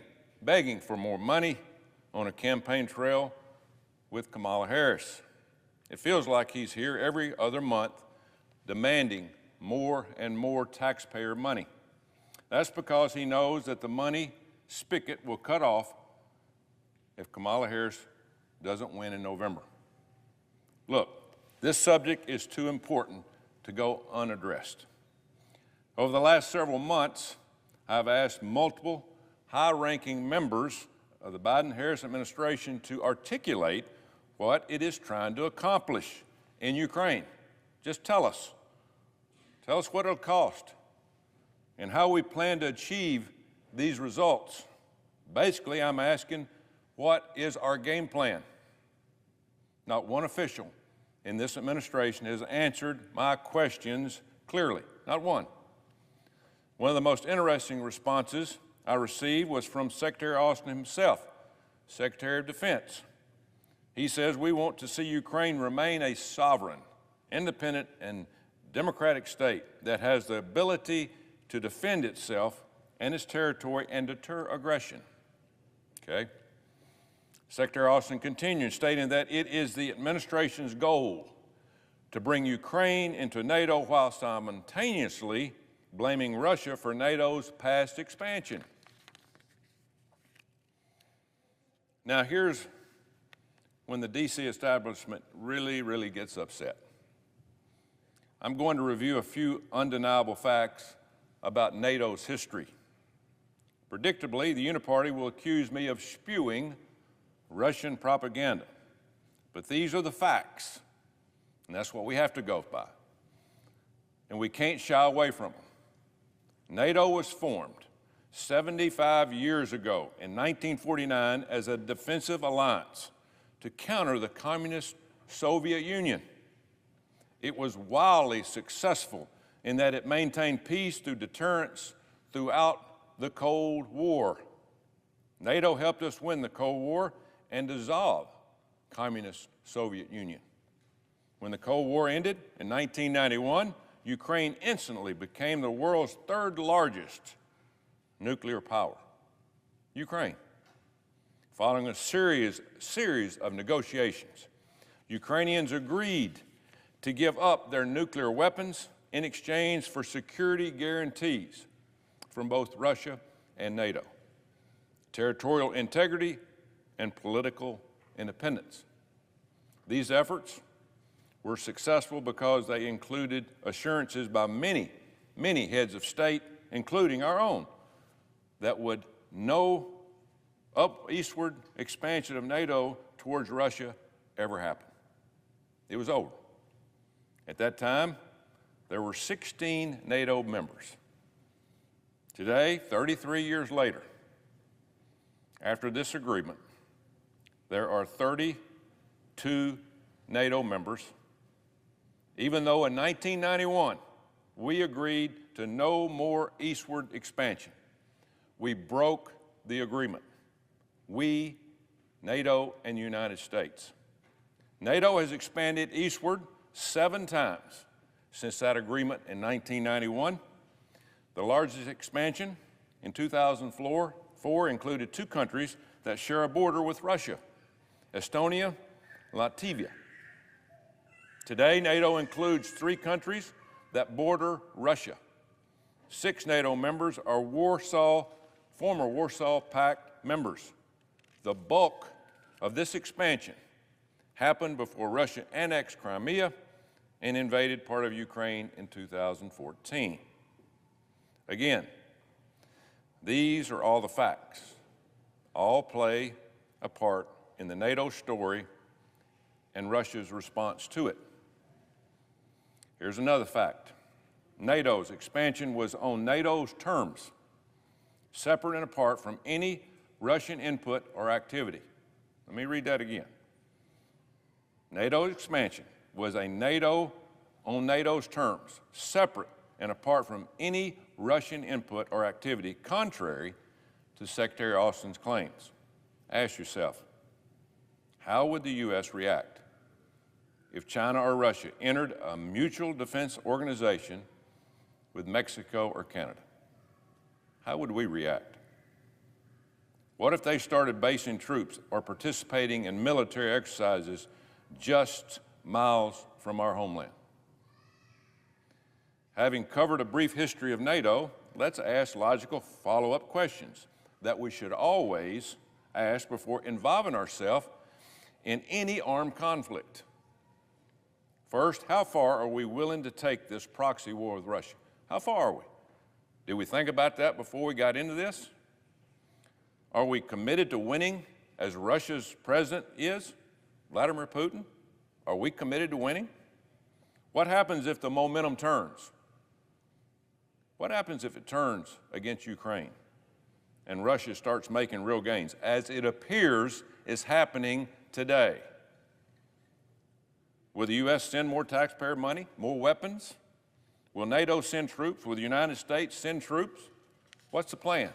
for more money on a campaign trail with Kamala Harris. It feels like he's here every other month demanding more and more taxpayer money. That's because he knows that the money spigot will cut off if Kamala Harris doesn't win in November. Look, this subject is too important to go unaddressed. Over the last several months, I've asked multiple high-ranking members of the Biden-Harris administration to articulate what it is trying to accomplish in Ukraine. Just tell us. Tell us what it'll cost and how we plan to achieve these results. Basically, I'm asking, what is our game plan? Not one official in this administration has answered my questions clearly, not one. One of the most interesting responses I received was from Secretary Austin himself, Secretary of Defense. He says, we want to see Ukraine remain a sovereign, independent, and democratic state that has the ability to defend itself and its territory and deter aggression. Okay? Secretary Austin continued, stating that it is the administration's goal to bring Ukraine into NATO while simultaneously blaming Russia for NATO's past expansion. Now, here's when the D.C. establishment really gets upset. I'm going to review a few undeniable facts about NATO's history. Predictably, the Uniparty will accuse me of spewing Russian propaganda. But these are the facts, and that's what we have to go by. And we can't shy away from them. NATO was formed 75 years ago in 1949 as a defensive alliance to counter the communist Soviet Union. It was wildly successful in that it maintained peace through deterrence throughout the Cold War. NATO helped us win the Cold War and dissolve communist Soviet Union. When the Cold War ended in 1991, Ukraine instantly became the world's third largest nuclear power. Ukraine. Following a series of negotiations, Ukrainians agreed to give up their nuclear weapons in exchange for security guarantees from both Russia and NATO, territorial integrity, and political independence. These efforts were successful because they included assurances by many heads of state, including our own, that would no eastward expansion of NATO towards Russia ever happen. It was over. At that time, there were 16 NATO members. Today, 33 years later, after this agreement, there are 32 NATO members, even though in 1991 we agreed to no more eastward expansion. We broke the agreement. We, NATO, and the United States. NATO has expanded eastward 7 times since that agreement in 1991. The largest expansion in 2004 included 2 countries that share a border with Russia, Estonia and Latvia. Today, NATO includes 3 countries that border Russia. 6 NATO members are former Warsaw Pact members. The bulk of this expansion happened before Russia annexed Crimea and invaded part of Ukraine in 2014. Again, these are all the facts. All play a part in the NATO story and Russia's response to it. Here's another fact. NATO's expansion was on NATO's terms, separate and apart from any Russian input or activity. Let me read that again. NATO's expansion was on NATO's terms, separate and apart from any Russian input or activity contrary to Secretary Austin's claims. Ask yourself, how would the U.S. react if China or Russia entered a mutual defense organization with Mexico or Canada? How would we react? What if they started basing troops or participating in military exercises just miles from our homeland? Having covered a brief history of NATO, let's ask logical follow-up questions that we should always ask before involving ourselves in any armed conflict. First, how far are we willing to take this proxy war with Russia? How far are we? Did we think about that before we got into this? Are we committed to winning as Russia's president is, Vladimir Putin? Are we committed to winning? What happens if the momentum turns? What happens if it turns against Ukraine and Russia starts making real gains, as it appears is happening today? Will the U.S. send more taxpayer money, more weapons? Will NATO send troops? Will the United States send troops? What's the plan?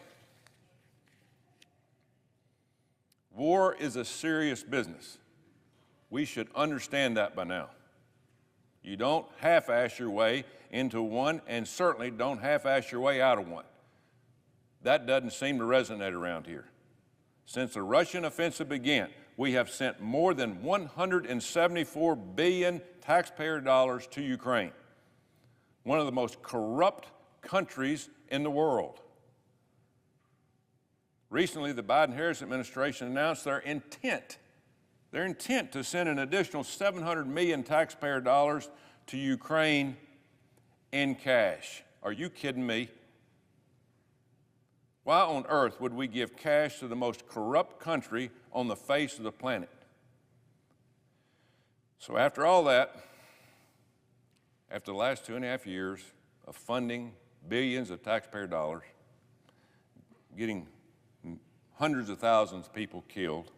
War is a serious business. We should understand that by now. You don't half-ass your way into one, and certainly don't half-ass your way out of one. That doesn't seem to resonate around here. Since the Russian offensive began, we have sent more than $174 billion taxpayer dollars to Ukraine, one of the most corrupt countries in the world. Recently, the Biden-Harris administration announced their intent to send an additional $700 million taxpayer dollars to Ukraine in cash. Are you kidding me? Why on earth would we give cash to the most corrupt country on the face of the planet? So after all that, after the last 2.5 years of funding billions of taxpayer dollars, getting hundreds of thousands of people killed,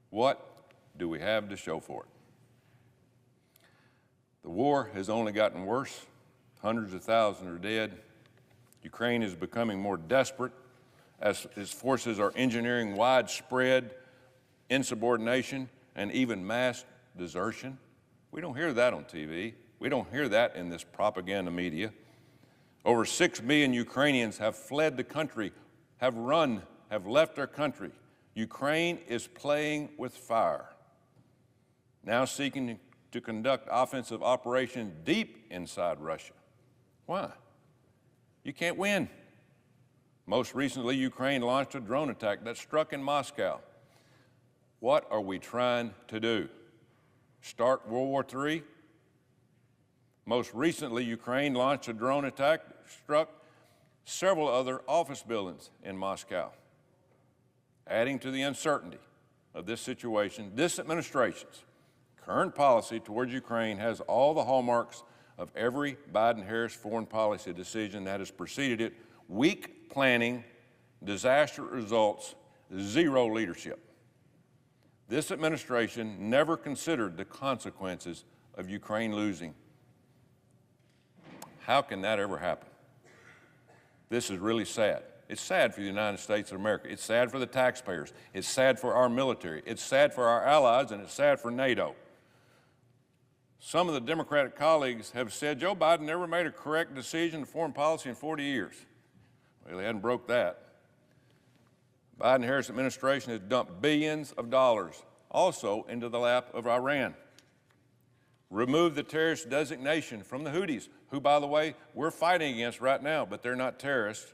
what do we have to show for it? The war has only gotten worse. Hundreds of thousands are dead. Ukraine is becoming more desperate as its forces are engineering widespread insubordination and even mass desertion. We don't hear that on TV. We don't hear that in this propaganda media. Over 6 million Ukrainians have fled the country, have left their country. Ukraine is playing with fire, now seeking to conduct offensive operations deep inside Russia. Why? You can't win. Most recently, Ukraine launched a drone attack that struck in Moscow. What are we trying to do? Start World War III? Most recently, Ukraine launched a drone attack that struck several other office buildings in Moscow. Adding to the uncertainty of this situation, this administration's current policy towards Ukraine has all the hallmarks of every Biden-Harris foreign policy decision that has preceded it: weak planning, disaster results, zero leadership. This administration never considered the consequences of Ukraine losing. How can that ever happen? This is really sad. It's sad for the United States of America. It's sad for the taxpayers. It's sad for our military. It's sad for our allies, and it's sad for NATO. Some of the Democratic colleagues have said Joe Biden never made a correct decision in foreign policy in 40 years. Well, he hadn't broke that. Biden-Harris administration has dumped billions of dollars also into the lap of Iran. Removed the terrorist designation from the Houthis, who, by the way, we're fighting against right now, but they're not terrorists.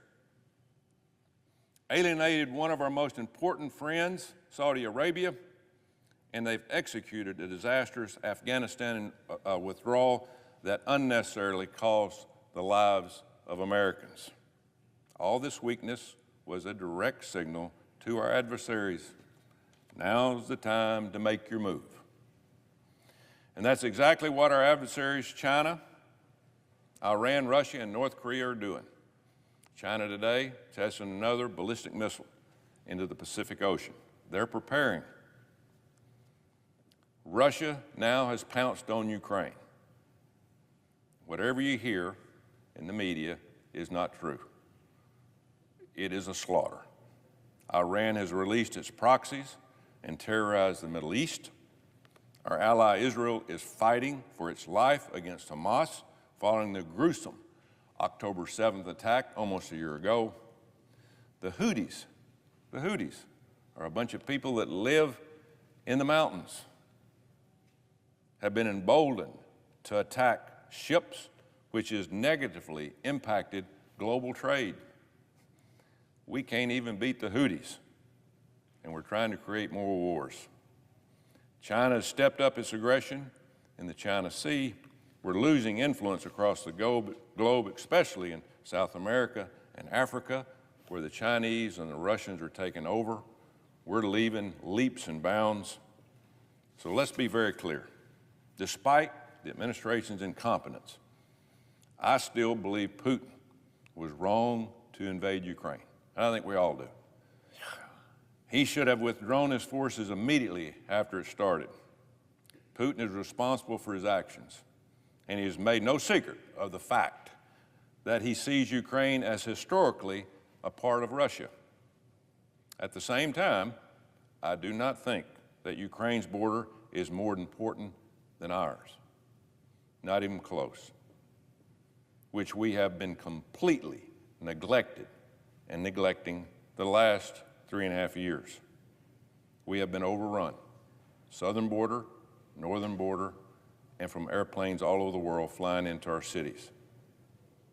Alienated one of our most important friends, Saudi Arabia, and they've executed a disastrous Afghanistan withdrawal that unnecessarily cost the lives of Americans. All this weakness was a direct signal to our adversaries. Now's the time to make your move. And that's exactly what our adversaries, China, Iran, Russia, and North Korea, are doing. China today testing another ballistic missile into the Pacific Ocean. They're preparing. Russia now has pounced on Ukraine. Whatever you hear in the media is not true. It is a slaughter. Iran has released its proxies and terrorized the Middle East. Our ally Israel is fighting for its life against Hamas following the gruesome October 7th attack almost a year ago. The Houthis are a bunch of people that live in the mountains, have been emboldened to attack ships, which has negatively impacted global trade. We can't even beat the Houthis, and we're trying to create more wars. China has stepped up its aggression in the China Sea. We're losing influence across the globe, especially in South America and Africa, where the Chinese and the Russians are taking over. We're leaving leaps and bounds. So let's be very clear. Despite the administration's incompetence, I still believe Putin was wrong to invade Ukraine. And I think we all do. He should have withdrawn his forces immediately after it started. Putin is responsible for his actions, and he has made no secret of the fact that he sees Ukraine as historically a part of Russia. At the same time, I do not think that Ukraine's border is more important than ours, not even close, which we have been completely neglected and neglecting the last 3.5 years. We have been overrun, southern border, northern border, and from airplanes all over the world flying into our cities.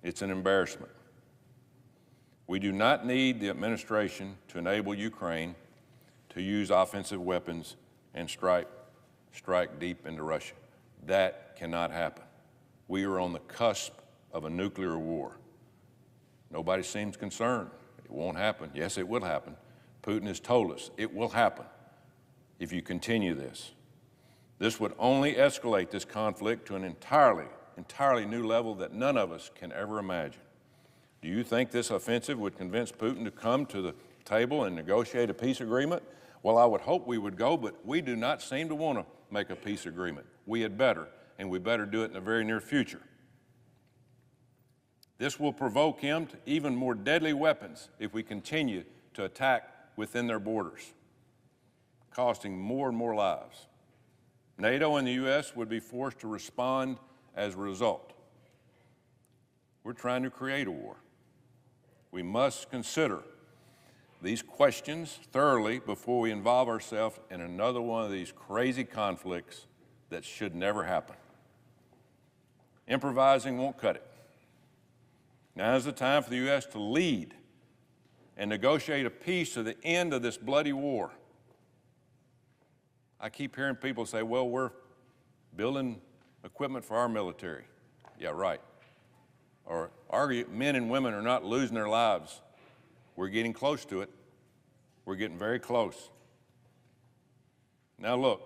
It's an embarrassment. We do not need the administration to enable Ukraine to use offensive weapons and strike deep into Russia. That cannot happen. We are on the cusp of a nuclear war. Nobody seems concerned. It won't happen. Yes, it will happen. Putin has told us it will happen if you continue this. This would only escalate this conflict to an entirely new level that none of us can ever imagine. Do you think this offensive would convince Putin to come to the table and negotiate a peace agreement? Well, I would hope we would go, but we do not seem to want to make a peace agreement. We had better, and we better do it in the very near future. This will provoke him to even more deadly weapons if we continue to attack within their borders, costing more and more lives. NATO and the U.S. would be forced to respond as a result. We're trying to create a war. We must consider these questions thoroughly before we involve ourselves in another one of these crazy conflicts that should never happen. Improvising won't cut it. Now is the time for the U.S. to lead and negotiate a peace to the end of this bloody war. I keep hearing people say, well, we're building equipment for our military. Yeah, right. Or our men and women are not losing their lives. We're getting close to it. We're getting very close. Now look,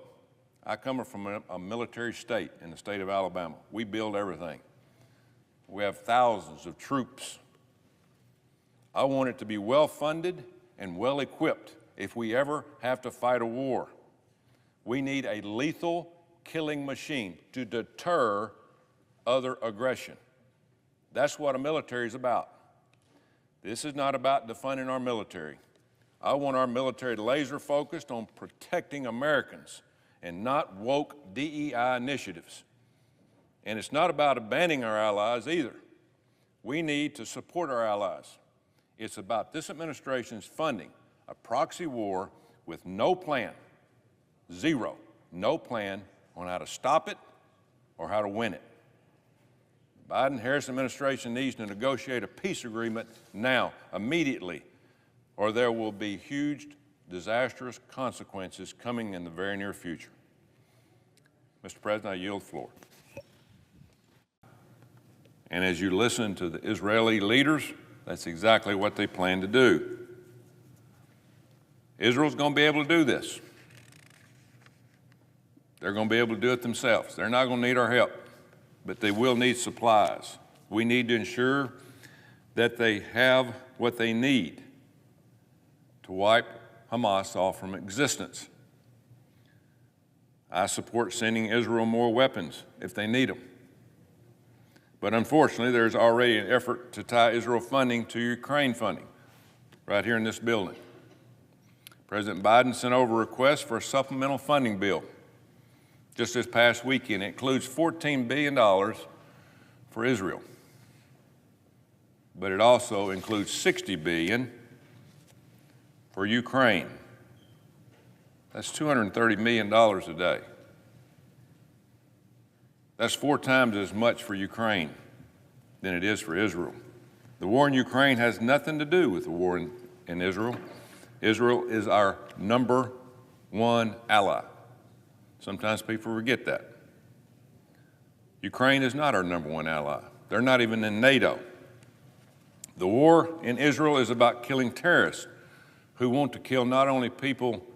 I come from a military state in the state of Alabama. We build everything. We have thousands of troops. I want it to be well-funded and well-equipped if we ever have to fight a war. We need a lethal killing machine to deter other aggression. That's what a military is about. This is not about defunding our military. I want our military laser focused on protecting Americans and not woke DEI initiatives. And it's not about abandoning our allies either. We need to support our allies. It's about this administration's funding a proxy war with no plan, zero, no plan on how to stop it or how to win it. The Biden-Harris administration needs to negotiate a peace agreement now, immediately, or there will be huge, disastrous consequences coming in the very near future. Mr. President, I yield the floor. And as you listen to the Israeli leaders, that's exactly what they plan to do. Israel's going to be able to do this. They're going to be able to do it themselves. They're not going to need our help, but they will need supplies. We need to ensure that they have what they need to wipe Hamas off from existence. I support sending Israel more weapons if they need them. But unfortunately, there's already an effort to tie Israel funding to Ukraine funding, right here in this building. President Biden sent over a request for a supplemental funding bill just this past weekend. It includes $14 billion for Israel, but it also includes $60 billion for Ukraine. That's $230 million a day. That's 4 times as much for Ukraine than it is for Israel. The war in Ukraine has nothing to do with the war in Israel. Israel is our #1 ally. Sometimes people forget that. Ukraine is not our #1 ally. They're not even in NATO. The war in Israel is about killing terrorists who want to kill not only people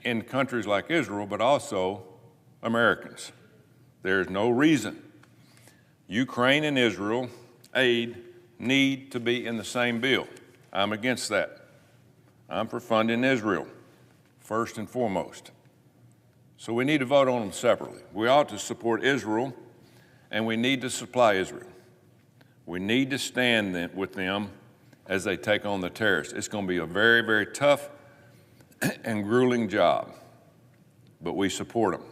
in countries like Israel, but also Americans. There's no reason Ukraine and Israel aid need to be in the same bill. I'm against that. I'm for funding Israel, first and foremost. So we need to vote on them separately. We ought to support Israel, and we need to supply Israel. We need to stand with them as they take on the terrorists. It's going to be a very, very tough and grueling job, but we support them.